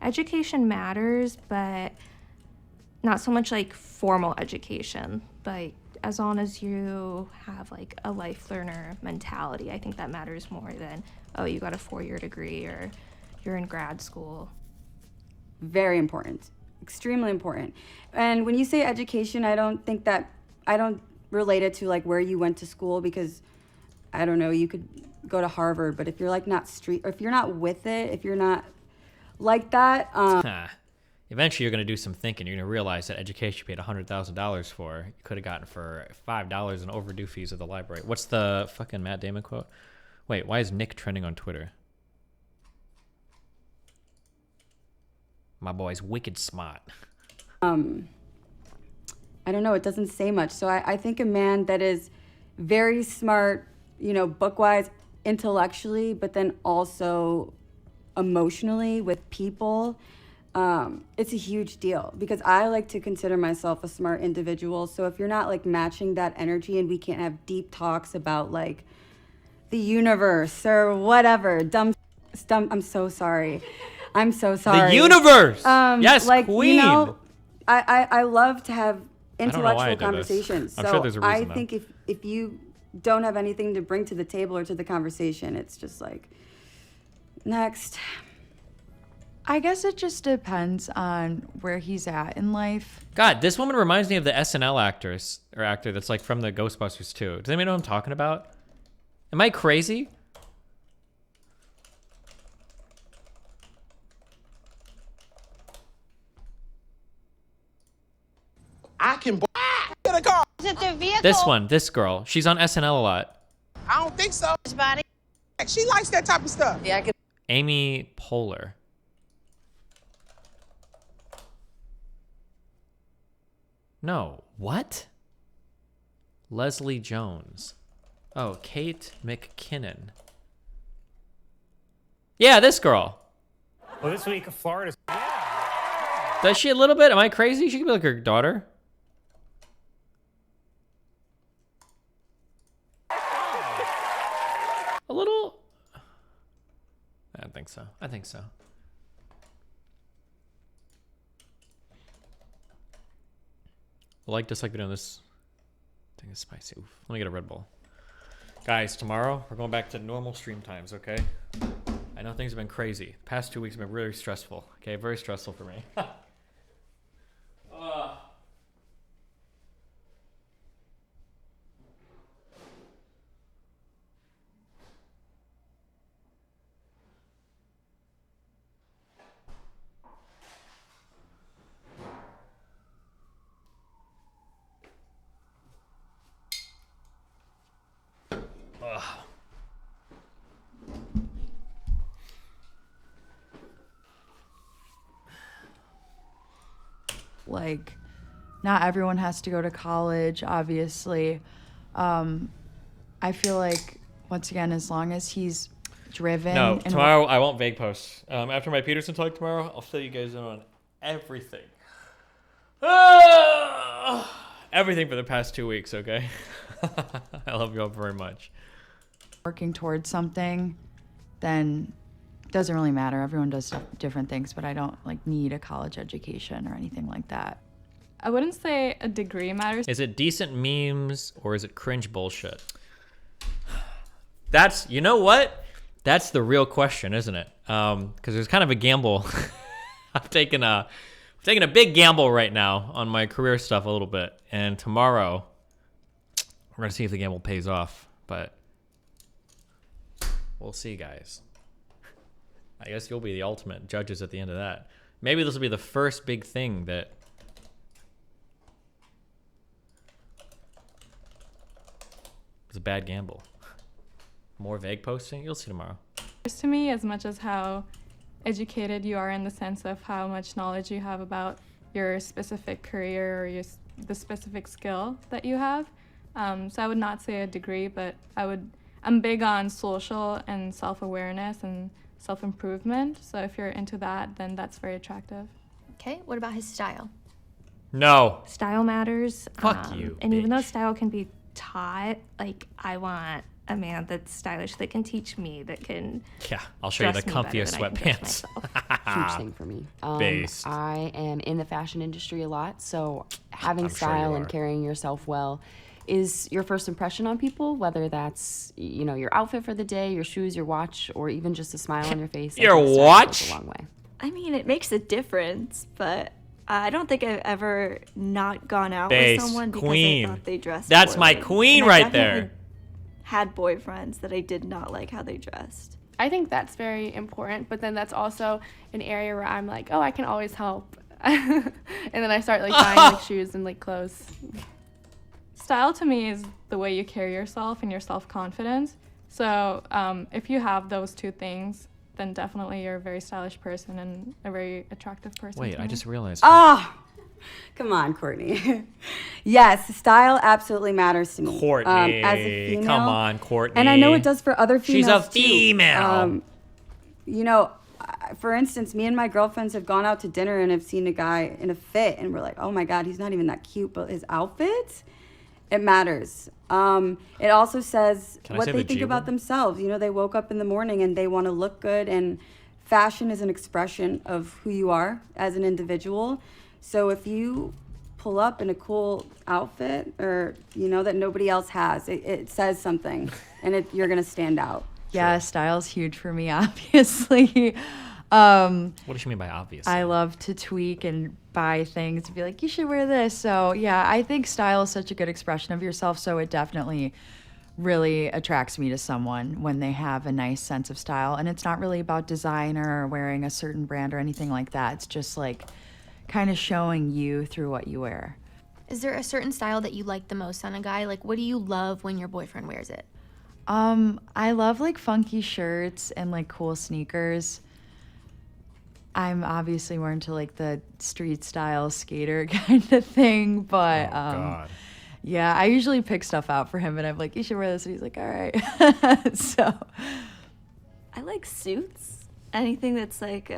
Education matters, but not so much like formal education. Like as long as you have like a life learner mentality, I think that matters more than, oh, you got a 4-year degree or you're in grad school. Very important. Extremely important. And when you say education, I don't relate it to like where you went to school, because I don't know, you could go to Harvard, but if you're like not or if you're not with it, if you're not like that, eventually you're going to do some thinking. You're going to realize that education you paid $100,000 for, you could have gotten for $5 in overdue fees at the library. What's the fucking Matt Damon quote? Wait, why is Nick trending on Twitter? My boy's wicked smart. I don't know, it doesn't say much. So I think a man that is very smart, you know, book-wise, intellectually, but then also emotionally with people, it's a huge deal, because I like to consider myself a smart individual. So if you're not like matching that energy and we can't have deep talks about like the universe or whatever, dumb, I'm so sorry. I'm so sorry. The universe. Yes, like, queen. You know, I love to have I don't know why I intellectual did this. conversations. I'm so sure there's a reason, I though. think if you don't have anything to bring to the table or to the conversation, it's just like, next. I guess it just depends on where he's at in life. God, this woman reminds me of the SNL actor that's like from the Ghostbusters too. Does anybody know what I'm talking about? Am I crazy? I can get a car. Is it their vehicle? This girl. She's on SNL a lot. I don't think so. His body? She likes that type of stuff. Yeah, I can. Amy Poehler. No. What? Leslie Jones. Oh, Kate McKinnon. Yeah, this girl. Well, this week, Florida. Does she a little bit? Am I crazy? She could be like her daughter. A little. I don't think so. I think so. Dislike video on this. I think it's spicy. Oof. Let me get a Red Bull. Guys, tomorrow we're going back to normal stream times, okay? I know things have been crazy. The past 2 weeks have been really stressful, okay? Very stressful for me. Like, not everyone has to go to college, obviously. I feel like, once again, as long as he's driven. No, and tomorrow I won't vague post. After my Peterson talk tomorrow, I'll fill you guys in on everything. Everything for the past 2 weeks, okay? I love you all very much. working towards something, then it doesn't really matter. Everyone does different things, but I don't like need a college education or anything like that. I wouldn't say a degree matters. Is it decent memes or is it cringe bullshit? That's, you know what? That's the real question, isn't it? Because there's kind of a gamble. I'm taking a big gamble right now on my career stuff a little bit. And tomorrow, we're going to see if the gamble pays off. But we'll see, guys. I guess you'll be the ultimate judges at the end of that. Maybe this will be the first big thing that... It's a bad gamble. More vague posting? You'll see tomorrow. To me, as much as how educated you are in the sense of how much knowledge you have about your specific career or the specific skill that you have. So I would not say a degree, but I'm big on social and self-awareness and self-improvement. So if you're into that, then that's very attractive. Okay, what about his style? No. Style matters. Fuck you, And even bitch. though style can be taught, like, I want a man that's stylish, that can teach me, that can Yeah, I'll show you the dress me better comfiest than I can dress sweatpants. myself. Huge thing for me. Based. I am in the fashion industry a lot, so having I'm sure style you and are. carrying yourself well is your first impression on people, whether that's, you know, your outfit for the day, your shoes, your watch, or even just a smile on your face. I Your think style watch? goes a long way. I mean, it makes a difference, but I don't think I've ever not gone out Base with someone because queen. I thought they dressed That's my poorly. queen And I right there. definitely had boyfriends that I did not like how they dressed. I think that's very important, but then that's also an area where I'm like, oh, I can always help. And then I start like buying like shoes and like clothes. Style to me is the way you carry yourself and your self-confidence. So if you have those two things, then definitely you're a very stylish person and a very attractive person. Wait, to I me. just realized. Oh, come on, Courtney. Yes, style absolutely matters to me. Courtney, as a female, come on, Courtney. and I know it does for other She's females a female. too. You know, for instance, me and my girlfriends have gone out to dinner and have seen a guy in a fit, and we're like, oh my God, he's not even that cute, but his outfit, it matters. It also says Can I what say they the think G about word? themselves. You know, they woke up in the morning and they want to look good, and fashion is an expression of who you are as an individual. So if you pull up in a cool outfit, or you know that nobody else has, it says something, and you're gonna stand out. Yeah, style's huge for me, obviously. What does she mean by obvious? I love to tweak and buy things and be like, you should wear this. So yeah, I think style is such a good expression of yourself. So it definitely really attracts me to someone when they have a nice sense of style. And it's not really about designer or wearing a certain brand or anything like that. It's just like kind of showing you through what you wear. Is there a certain style that you like the most on a guy? Like, what do you love when your boyfriend wears it? I love like funky shirts and like cool sneakers. I'm obviously more into like the street style skater kind of thing, but God. yeah, I usually pick stuff out for him and I'm like, you should wear this, and he's like, all right. So I like suits. Anything that's like,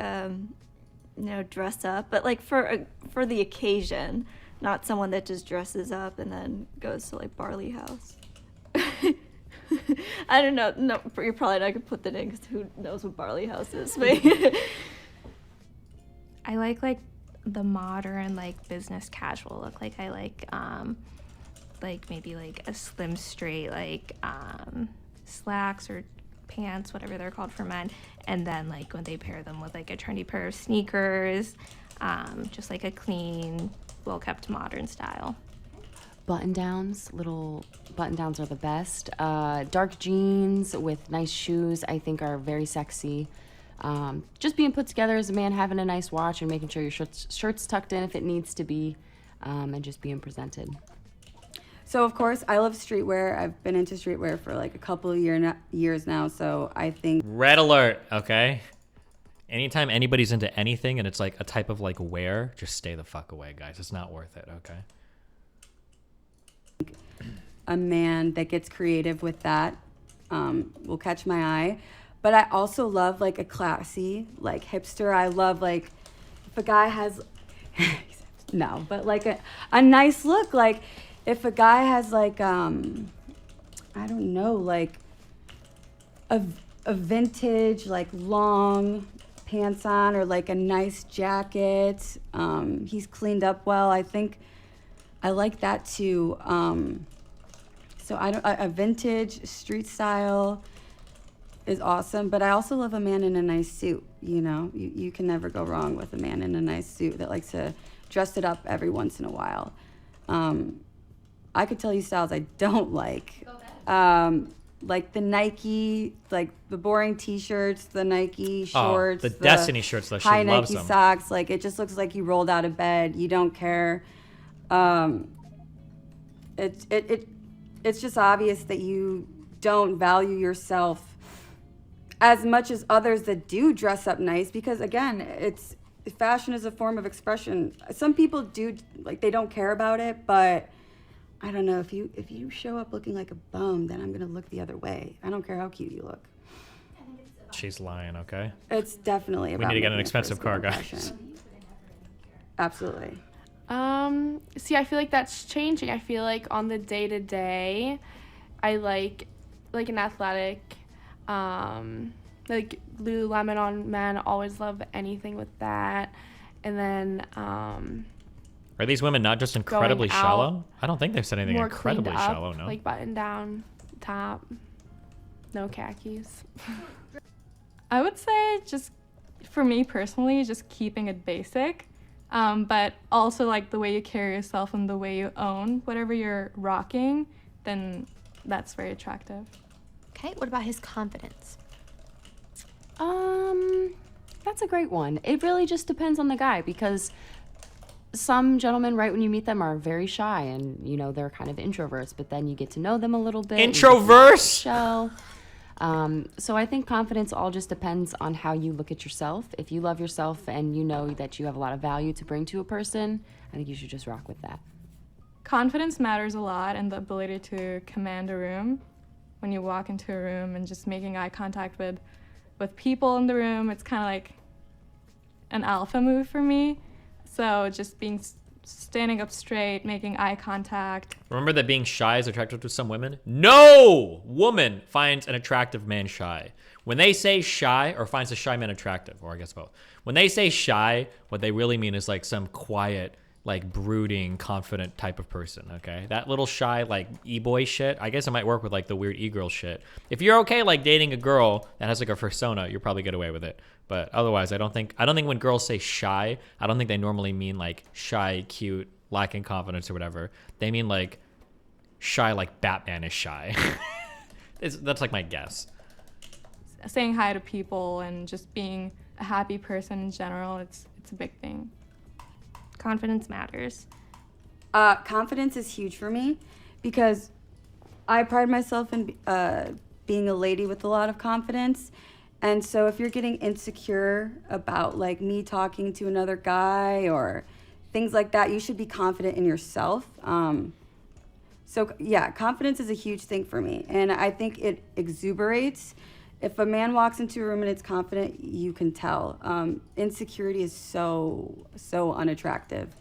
dress up, but like for the occasion, not someone that just dresses up and then goes to like Barley House. I don't know. No, you're probably not gonna put that in because who knows what Barley House is? But I like the modern, like, business casual look. Like, I like maybe like a slim straight, like slacks or pants, whatever they're called for men, and then like when they pair them with like a trendy pair of sneakers, just like a clean, well kept modern style. Button downs, little button downs are the best. Dark jeans with nice shoes, I think, are very sexy. Just being put together as a man, having a nice watch, and making sure your shirt's tucked in if it needs to be, and just being presented. So of course, I love streetwear. I've been into streetwear for like a couple of years now. So I think Red alert, okay? Anytime anybody's into anything and it's like a type of like wear, just stay the fuck away, guys. It's not worth it, okay? a man that gets creative with that will catch my eye. but I also love like a classy, like hipster. I love like if a guy has, no, but like a nice look. Like if a guy has like, I don't know, like a vintage, like long pants on, or like a nice jacket. He's cleaned up well. I think I like that too. So a vintage street style is awesome, but I also love a man in a nice suit. You know, you can never go wrong with a man in a nice suit that likes to dress it up every once in a while. I could tell you styles I don't like. Like the Nike, like the boring t-shirts, the Nike shorts, the Destiny shirts, though. She high loves Nike them. socks. Like it just looks like you rolled out of bed. You don't care. It's just obvious that you don't value yourself as much as others that do dress up nice, because again, fashion is a form of expression. Some people do, like, they don't care about it, but I don't know, if you show up looking like a bum, then I'm gonna look the other way. I don't care how cute you look. She's lying, okay? It's definitely about We need to get an making a expensive first car, impression. guys. Absolutely. See, I feel like that's changing. I feel like on the day-to-day, I like an athletic, like Lululemon on men. Always love anything with that. And then Are these women not just incredibly going out, shallow? I don't think they've said anything more incredibly cleaned up, shallow, no. like button down top, no khakis. I would say just for me personally, just keeping it basic, but also like the way you carry yourself and the way you own whatever you're rocking, then that's very attractive. Okay, what about his confidence? That's a great one. It really just depends on the guy, because some gentlemen, right when you meet them, are very shy and, you know, they're kind of introverts, but then you get to know them a little bit. Introverse? Shell. So I think confidence all just depends on how you look at yourself. If you love yourself and you know that you have a lot of value to bring to a person, I think you should just rock with that. Confidence matters a lot, and the ability to command a room when you walk into a room and just making eye contact with people in the room. It's kind of like an alpha move for me. So just standing up straight, making eye contact. Remember that being shy is attractive to some women? No woman finds an attractive man shy. When they say shy, or finds a shy man attractive, or I guess both. When they say shy, what they really mean is like some quiet, like brooding, confident type of person, okay? That little shy, like e-boy shit, I guess it might work with like the weird e-girl shit. If you're okay like dating a girl that has like a persona, you'll probably get away with it. But otherwise, I don't think when girls say shy, I don't think they normally mean like shy, cute, lacking confidence or whatever. They mean like shy like Batman is shy. That's like my guess. Saying hi to people and just being a happy person in general, it's a big thing. Confidence matters. Confidence is huge for me because I pride myself in being a lady with a lot of confidence. And so if you're getting insecure about like me talking to another guy or things like that, you should be confident in yourself. So yeah, confidence is a huge thing for me. And I think it exuberates. If a man walks into a room and it's confident, you can tell. Insecurity is so unattractive.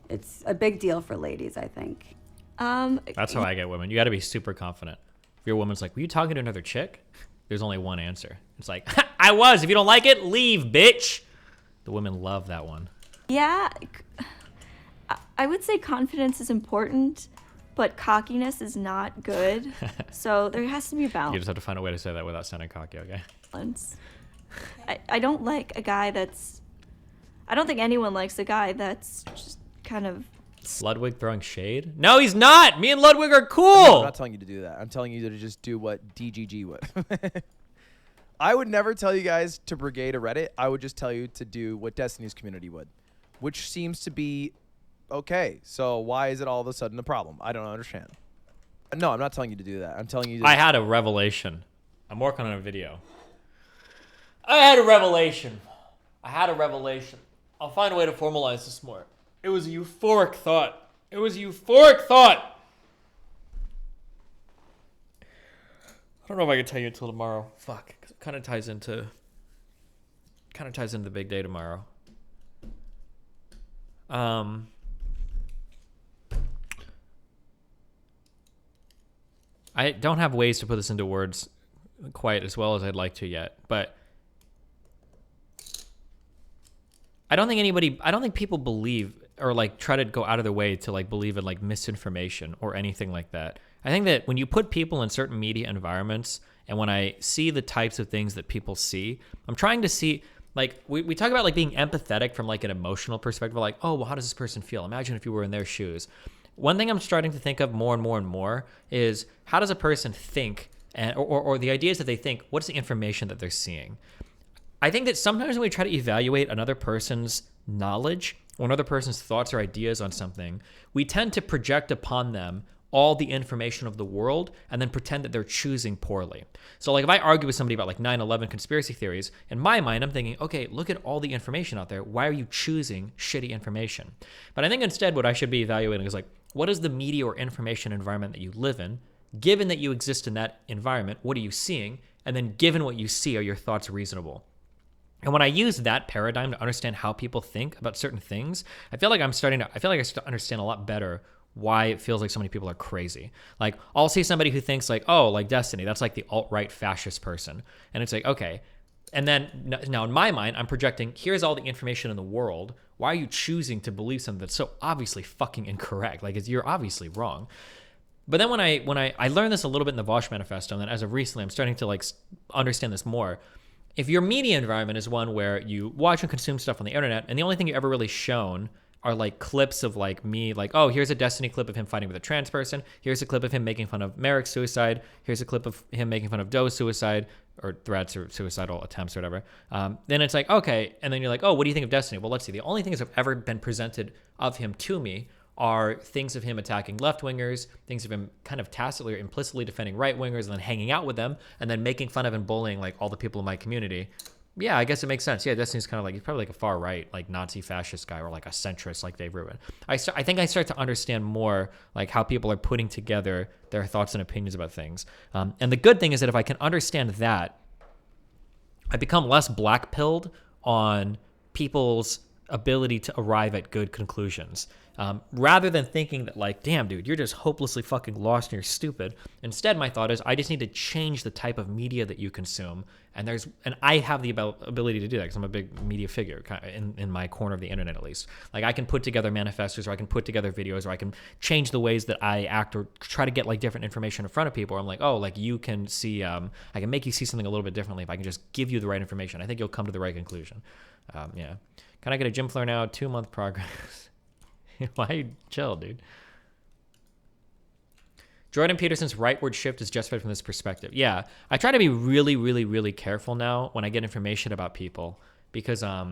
It's a big deal for ladies, I think. That's how I get women. You got to be super confident. If your woman's like, were you talking to another chick? There's only one answer. It's like, I was. If you don't like it, leave, bitch. The women love that one. Yeah, I would say confidence is important, but cockiness is not good. So there has to be a balance. You just have to find a way to say that without sounding cocky, okay? I don't like a guy that's... I don't think anyone likes a guy that's just kind of... Ludwig throwing shade? No, he's not! Me and Ludwig are cool! I'm not telling you to do that. I'm telling you to just do what DGG would. I would never tell you guys to brigade a Reddit. I would just tell you to do what Destiny's community would, which seems to be okay. So why is it all of a sudden a problem? I don't understand. No, I'm not telling you to do that. I'm telling you to... I had a revelation. I'm working on a video. I had a revelation. I'll find a way to formalize this more. It was a euphoric thought. I don't know if I can tell you until tomorrow. Fuck, because I'm kind of ties into the big day tomorrow. I don't have ways to put this into words quite as well as I'd like to yet, but I don't think people believe or like try to go out of their way to like believe in like misinformation or anything like that. I think that when you put people in certain media environments, and when I see the types of things that people see, I'm trying to see, like, we talk about like being empathetic from like an emotional perspective, like, oh, well, how does this person feel? Imagine if you were in their shoes. One thing I'm starting to think of more and more and more is, how does a person think, or the ideas that they think, what's the information that they're seeing? I think that sometimes when we try to evaluate another person's knowledge or another person's thoughts or ideas on something, we tend to project upon them all the information of the world and then pretend that they're choosing poorly. So like if I argue with somebody about like 9/11 conspiracy theories, in my mind, I'm thinking, okay, look at all the information out there. Why are you choosing shitty information? But I think instead what I should be evaluating is like, what is the media or information environment that you live in? Given that you exist in that environment, what are you seeing? And then given what you see, are your thoughts reasonable? And when I use that paradigm to understand how people think about certain things, I feel like I start to understand a lot better why it feels like so many people are crazy. Like, I'll see somebody who thinks like, oh, like Destiny, that's like the alt-right fascist person. And it's like, okay. And then now in my mind, I'm projecting, here's all the information in the world. Why are you choosing to believe something that's so obviously fucking incorrect? Like, you're obviously wrong. But then when I learned this a little bit in the Vosh Manifesto, and then as of recently, I'm starting to like understand this more. If your media environment is one where you watch and consume stuff on the internet, and the only thing you're ever really shown are like clips of like me, like, oh, here's a Destiny clip of him fighting with a trans person. Here's a clip of him making fun of Merrick's suicide. Here's a clip of him making fun of Doe's suicide or threats or suicidal attempts or whatever. Then it's like, okay. And then you're like, oh, what do you think of Destiny? Well, let's see. The only things that have ever been presented of him to me are things of him attacking left-wingers, things of him kind of tacitly or implicitly defending right-wingers and then hanging out with them and then making fun of and bullying like all the people in my community. Yeah, I guess it makes sense. Yeah, Destiny's kind of like, he's probably like a far right, like Nazi fascist guy or like a centrist like Dave Rubin. I think I start to understand more like how people are putting together their thoughts and opinions about things. And the good thing is that if I can understand that, I become less black-pilled on people's ability to arrive at good conclusions. Rather than thinking that like, damn, dude, you're just hopelessly fucking lost and you're stupid. Instead, my thought is I just need to change the type of media that you consume. And I have the ability to do that because I'm a big media figure in my corner of the internet, at least. Like I can put together manifestos or I can put together videos or I can change the ways that I act or try to get like different information in front of people. I'm like, oh, like you can see, I can make you see something a little bit differently if I can just give you the right information. I think you'll come to the right conclusion. Yeah. Can I get a gym floor now? 2-month progress. Why chill, dude? Jordan Peterson's rightward shift is justified from this perspective. Yeah, I try to be really, really, really careful now when I get information about people because I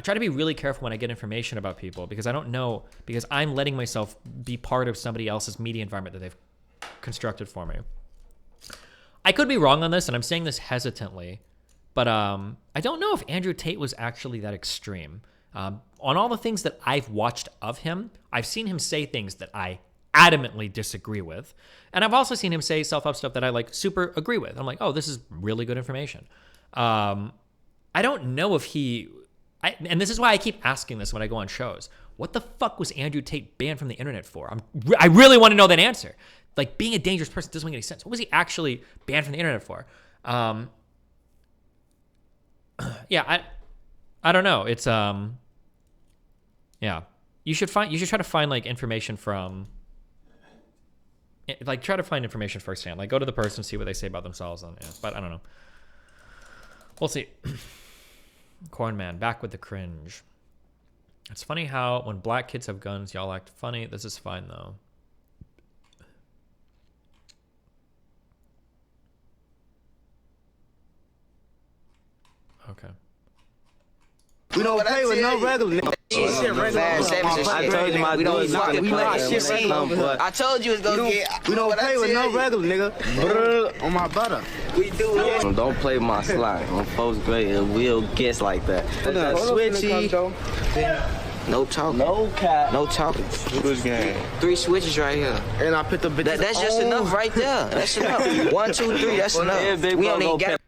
try to be really careful when I get information about people because I don't know, because I'm letting myself be part of somebody else's media environment that they've constructed for me. I could be wrong on this, and I'm saying this hesitantly, but I don't know if Andrew Tate was actually that extreme. On all the things that I've watched of him, I've seen him say things that I adamantly disagree with. And I've also seen him say self-help stuff that I like super agree with. I'm like, oh, this is really good information. I don't know if and this is why I keep asking this when I go on shows. What the fuck was Andrew Tate banned from the internet for? I really want to know that answer. Like, being a dangerous person doesn't make any sense. What was he actually banned from the internet for? Yeah, I don't know. It's yeah. You should try to find like information from, like, try to find information firsthand. Like, go to the person, see what they say about themselves. And, yeah, but I don't know. We'll see. Corn Man, back with the cringe. It's funny how when black kids have guns, y'all act funny. This is fine though. Okay. We don't play with no regular nigga. I told you my dude I told you it's gonna get. We don't play with no regular nigga. On my butter. We do it. Don't play my slide. On folks grade, it will guess like that. Switchy. No talking. No cap. No talking. Good game. 3 switches right here. And I put the bitches. That's just enough right there. That's enough. 1, 2, 3. That's enough. We don't even get.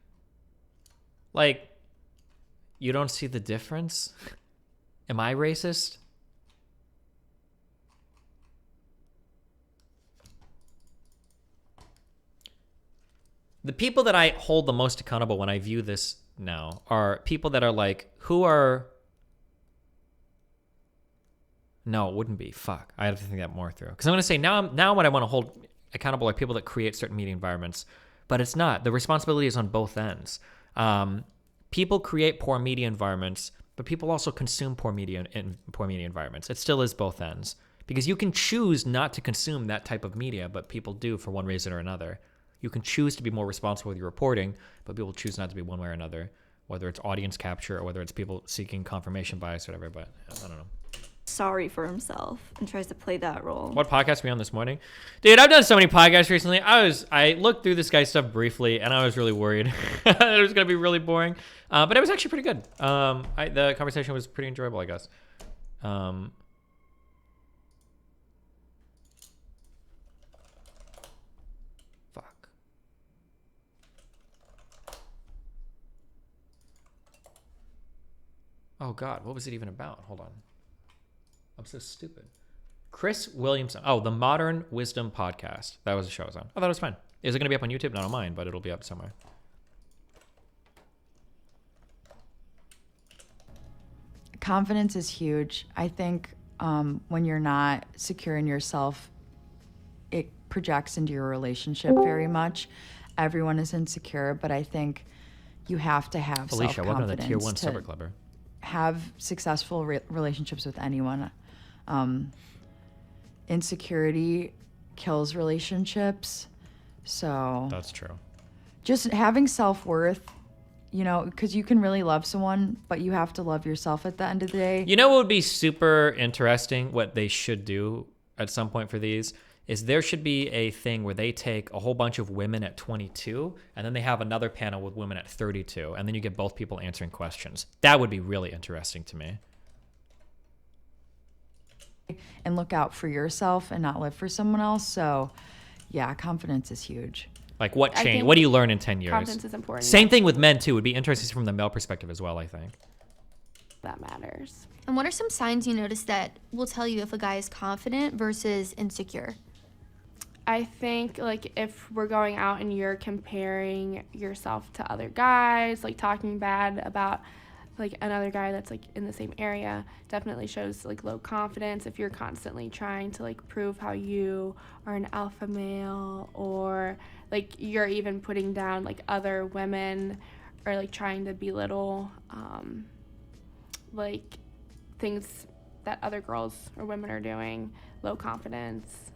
Like, you don't see the difference? Am I racist? The people that I hold the most accountable when I view this now are people that are like, who are... No, it wouldn't be. Fuck. I have to think that more through. Because I'm going to say now what I want to hold accountable are people that create certain media environments. But it's not. The responsibility is on both ends. People create poor media environments, but people also consume poor media environments. It still is both ends. Because you can choose not to consume that type of media, but people do for one reason or another. You can choose to be more responsible with your reporting, but people choose not to be one way or another, whether it's audience capture or whether it's people seeking confirmation bias or whatever, but I don't know. Sorry for himself and tries to play that role. What podcast were we on this morning? Dude, I've done so many podcasts recently. I looked through this guy's stuff briefly, and I was really worried that it was going to be really boring, but it was actually pretty good. The conversation was pretty enjoyable, I guess. Oh, God, what was it even about? Hold on. I'm so stupid. Chris Williamson. Oh, the Modern Wisdom Podcast. That was the show I was on. Oh, that was fine. Is it going to be up on YouTube? Not on mine, but it'll be up somewhere. Confidence is huge. I think when you're not secure in yourself, it projects into your relationship very much. Everyone is insecure, but I think you have to have Alicia, self-confidence welcome to the Tier 1 Super Clubber. Have successful relationships with anyone. Insecurity kills relationships. So that's true. Just having self-worth, you know, because you can really love someone, but you have to love yourself at the end of the day. You know what would be super interesting, what they should do at some point for these, is there should be a thing where they take a whole bunch of women at 22, and then they have another panel with women at 32, and then you get both people answering questions. That would be really interesting to me. And look out for yourself and not live for someone else. So, yeah, confidence is huge. Like, what change? What do you learn in 10 years? Confidence is important. Same thing with men, too. It would be interesting from the male perspective as well, I think. That matters. And what are some signs you notice that will tell you if a guy is confident versus insecure? I think, like, if we're going out and you're comparing yourself to other guys, like, talking bad about, like, another guy that's, like, in the same area, definitely shows, like, low confidence. If you're constantly trying to, like, prove how you are an alpha male, or, like, you're even putting down, like, other women, or, like, trying to belittle, like, things that other girls or women are doing, low confidence,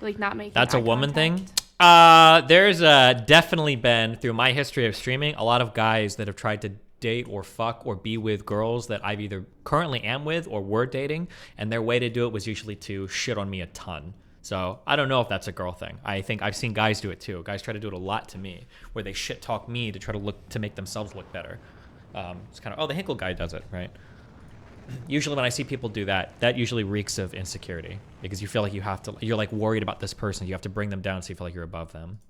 like, not making That's eye a woman contact. thing? There's definitely been, through my history of streaming, a lot of guys that have tried to date or fuck or be with girls that I've either currently am with or were dating, and their way to do it was usually to shit on me a ton. So I don't know if that's a girl thing. I think I've seen guys do it too. Guys try to do it a lot to me, where they shit talk me to try to make themselves look better. It's kind of, oh, the Hinkle guy does it, right? Usually when I see people do that, that usually reeks of insecurity, because you feel like you're like worried about this person. You have to bring them down so you feel like you're above them.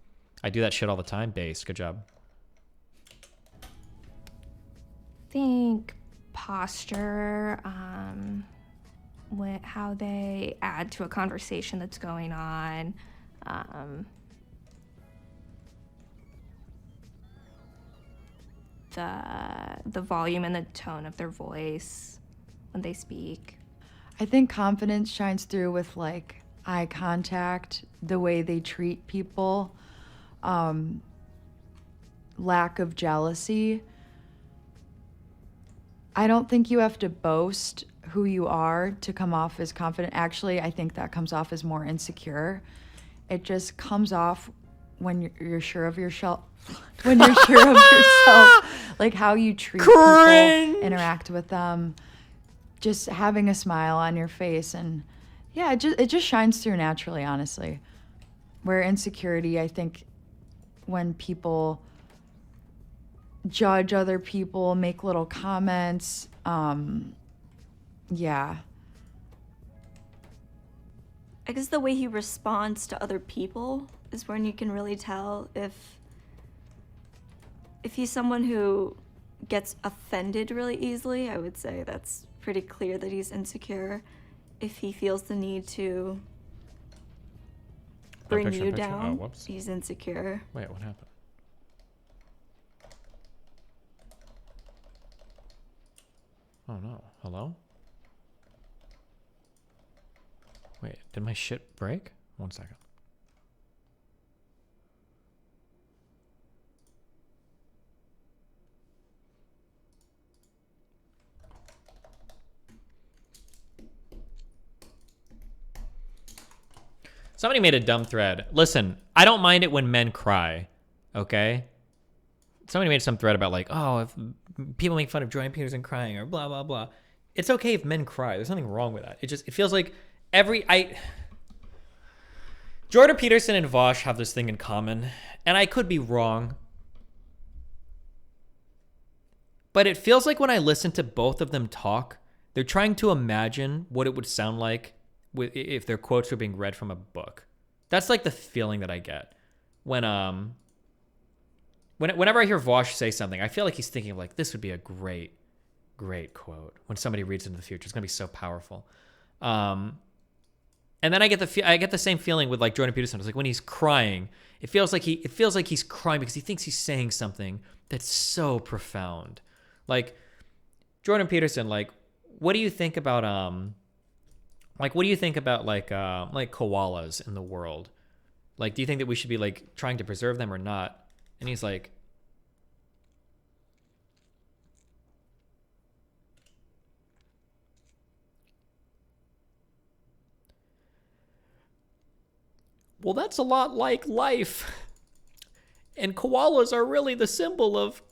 I do that shit all the time. Base, good job. I think posture, how they add to a conversation that's going on. The volume and the tone of their voice when they speak. I think confidence shines through with, like, eye contact, the way they treat people, lack of jealousy. I don't think you have to boast who you are to come off as confident. Actually, I think that comes off as more insecure. It just comes off when you're sure of yourself. When you're sure of yourself, like how you treat people, interact with them, just having a smile on your face, and yeah, it just shines through naturally, honestly. Where insecurity, I think, when people judge other people, make little comments, yeah. I guess the way he responds to other people is when you can really tell if if he's someone who gets offended really easily, I would say that's pretty clear that he's insecure. If he feels the need to bring you down, Oh, whoops. he's insecure. Wait, what happened? Oh no. Hello? Wait, did my shit break? 1 second. Somebody made a dumb thread. Listen, I don't mind it when men cry, okay? Somebody made some thread about like, oh, if people make fun of Jordan Peterson crying or blah, blah, blah. It's okay if men cry. There's nothing wrong with that. It feels like Jordan Peterson and Vosh have this thing in common, and I could be wrong. But it feels like when I listen to both of them talk, they're trying to imagine what it would sound like if their quotes were being read from a book. That's like the feeling that I get whenever I hear Vosh say something. I feel like he's thinking of like, this would be a great quote when somebody reads into the future. It's gonna be so powerful. And then I get the same feeling with like Jordan Peterson. It's like when he's crying, it feels like he's crying because he thinks he's saying something that's so profound. Like Jordan Peterson, like what do you think about koalas in the world? Like, do you think that we should be like trying to preserve them or not? And he's like, well, that's a lot like life. And koalas are really the symbol of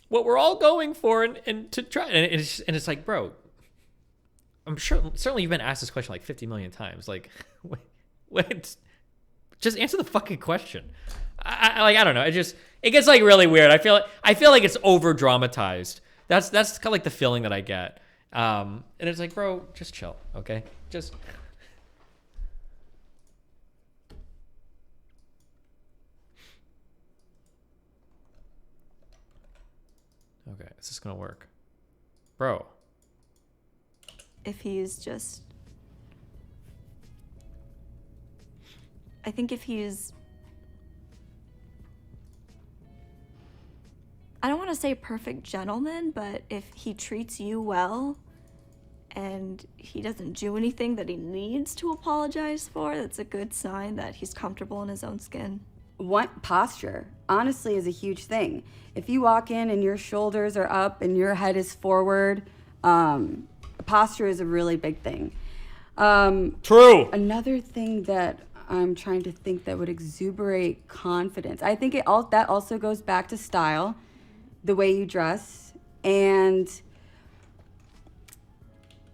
what we're all going for and to try. And it's like, bro, I'm sure, certainly you've been asked this question like 50 million times. Like, wait, just answer the fucking question. I don't know. It gets like really weird. I feel like it's over dramatized. That's kind of like the feeling that I get. And it's like, bro, just chill, okay? Just. Okay, is this gonna work, bro? If he's just, I think if he's, I don't want to say perfect gentleman, but if he treats you well and he doesn't do anything that he needs to apologize for, that's a good sign that he's comfortable in his own skin. What posture, honestly, is a huge thing. If you walk in and your shoulders are up and your head is forward, posture is a really big thing. True. Another thing that I'm trying to think that would exuberate confidence. I think that also goes back to style, the way you dress, and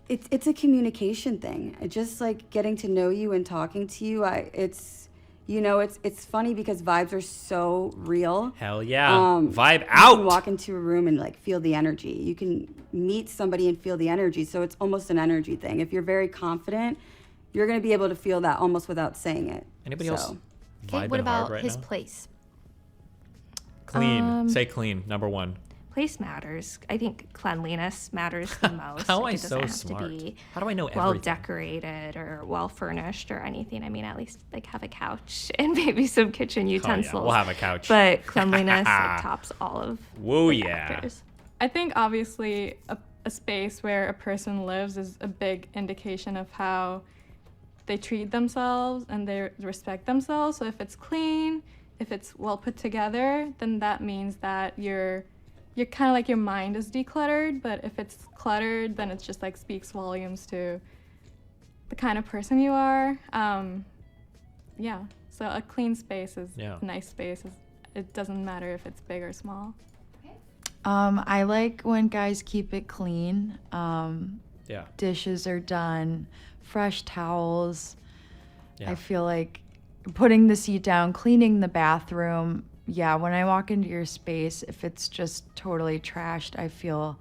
it's a communication thing. Just like getting to know you and talking to you. It's funny because vibes are so real. Hell yeah. Vibe out. You can walk into a room and like feel the energy. You can meet somebody and feel the energy. So it's almost an energy thing. If you're very confident, you're going to be able to feel that almost without saying it. Anybody else? Okay, what about his place? Clean. Say clean, number one. Place matters. I think cleanliness matters the most. How am I it doesn't so have smart? To be How do I know well everything? decorated or well furnished or anything. I mean, at least like have a couch and maybe some kitchen utensils. Oh, yeah. We'll have a couch. But cleanliness like, tops all of Whoa, the yeah. factors. I think obviously a space where a person lives is a big indication of how they treat themselves and they respect themselves. So if it's clean, if it's well put together, then that means that you're kind of like your mind is decluttered. But if it's cluttered, then it's just like speaks volumes to the kind of person you are. Yeah. So a clean space is a nice space. It doesn't matter if it's big or small. I like when guys keep it clean. Yeah. Dishes are done, fresh towels. Yeah. I feel like putting the seat down, cleaning the bathroom. Yeah, when I walk into your space, if it's just totally trashed, I feel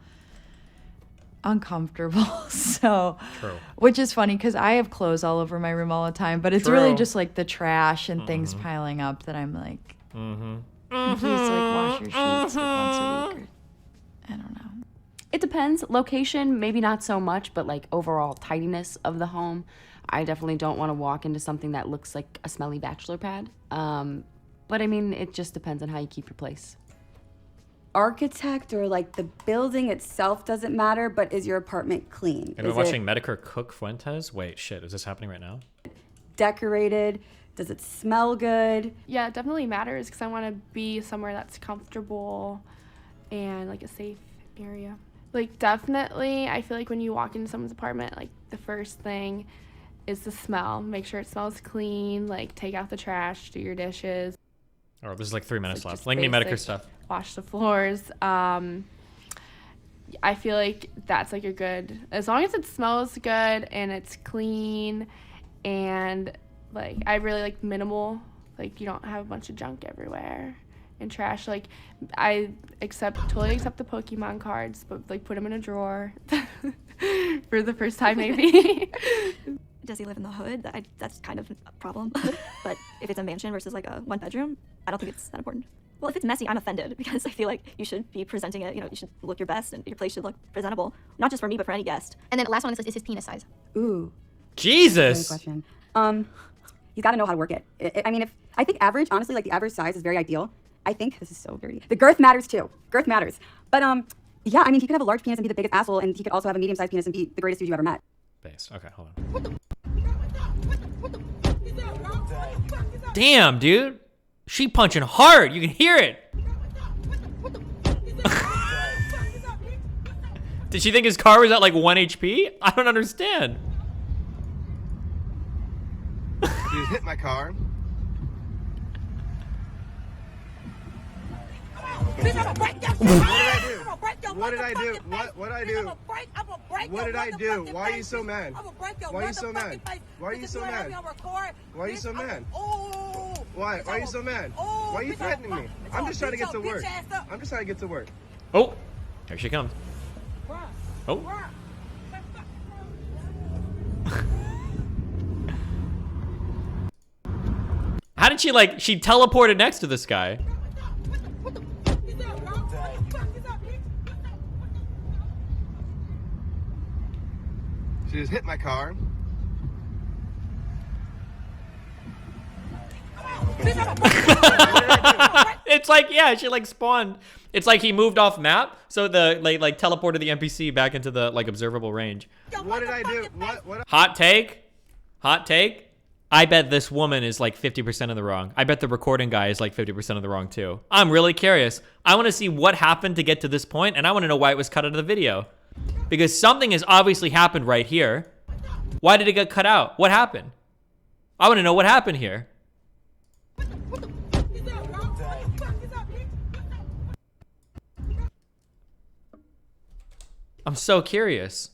uncomfortable. So, True. Which is funny because I have clothes all over my room all the time, but it's really just like the trash and things piling up that I'm like, You used to like wash your sheets like once a week. Or, I don't know. It depends. Location, maybe not so much, but like overall tidiness of the home. I definitely don't want to walk into something that looks like a smelly bachelor pad. But I mean, it just depends on how you keep your place. Architect or like the building itself doesn't matter, but is your apartment clean? Are we watching Medicare cook Fuentes? Wait, shit, is this happening right now? Decorated? Does it smell good? Yeah, it definitely matters because I want to be somewhere that's comfortable and like a safe area. Like definitely, I feel like when you walk into someone's apartment, like the first thing is the smell. Make sure it smells clean, like take out the trash, do your dishes. Oh, there's like 3 minutes left. Just Link me basic, Medicare stuff. Wash the floors. I feel like that's like a good, as long as it smells good and it's clean and like I really like minimal, like you don't have a bunch of junk everywhere and trash. Like I totally accept the Pokemon cards, but like put them in a drawer for the first time maybe. Does he live in the hood? That's kind of a problem. But if it's a mansion versus like a 1 bedroom, I don't think it's that important. Well, if it's messy, I'm offended because I feel like you should be presenting it, you should look your best and your place should look presentable. Not just for me, but for any guest. And then the last one is his penis size. Ooh. Jesus. Great question. He's got to know how to work it. I mean, I think average, honestly, like the average size is very ideal. I think, this is so dirty. The girth matters too. Girth matters. But yeah, I mean, he could have a large penis and be the biggest asshole, and he could also have a medium-sized penis and be the greatest dude you ever met. Base. Okay, hold on. Damn, dude. She punching hard. You can hear it. Did she think his car was at like 1 HP? I don't understand. You hit my car. What did I do? What did I do? What did I do? Why are you so mad? Why are you so mad? Why are you so mad? Why are you so mad? Why? Why are you so mad? Why are you threatening me? I'm just trying to get to work. I'm just trying to get to work. Oh, here she comes. Oh. How did she she teleported next to this guy? She just hit my car. It's like, yeah, she spawned. It's like he moved off map, so the teleported the NPC back into the observable range. What did I do? What? Hot take. I bet this woman is 50% of the wrong. I bet the recording guy is 50% of the wrong too. I'm really curious. I want to see what happened to get to this point, and I want to know why it was cut out of the video. Because something has obviously happened right here. Why did it get cut out? What happened? I want to know what happened here. I'm so curious.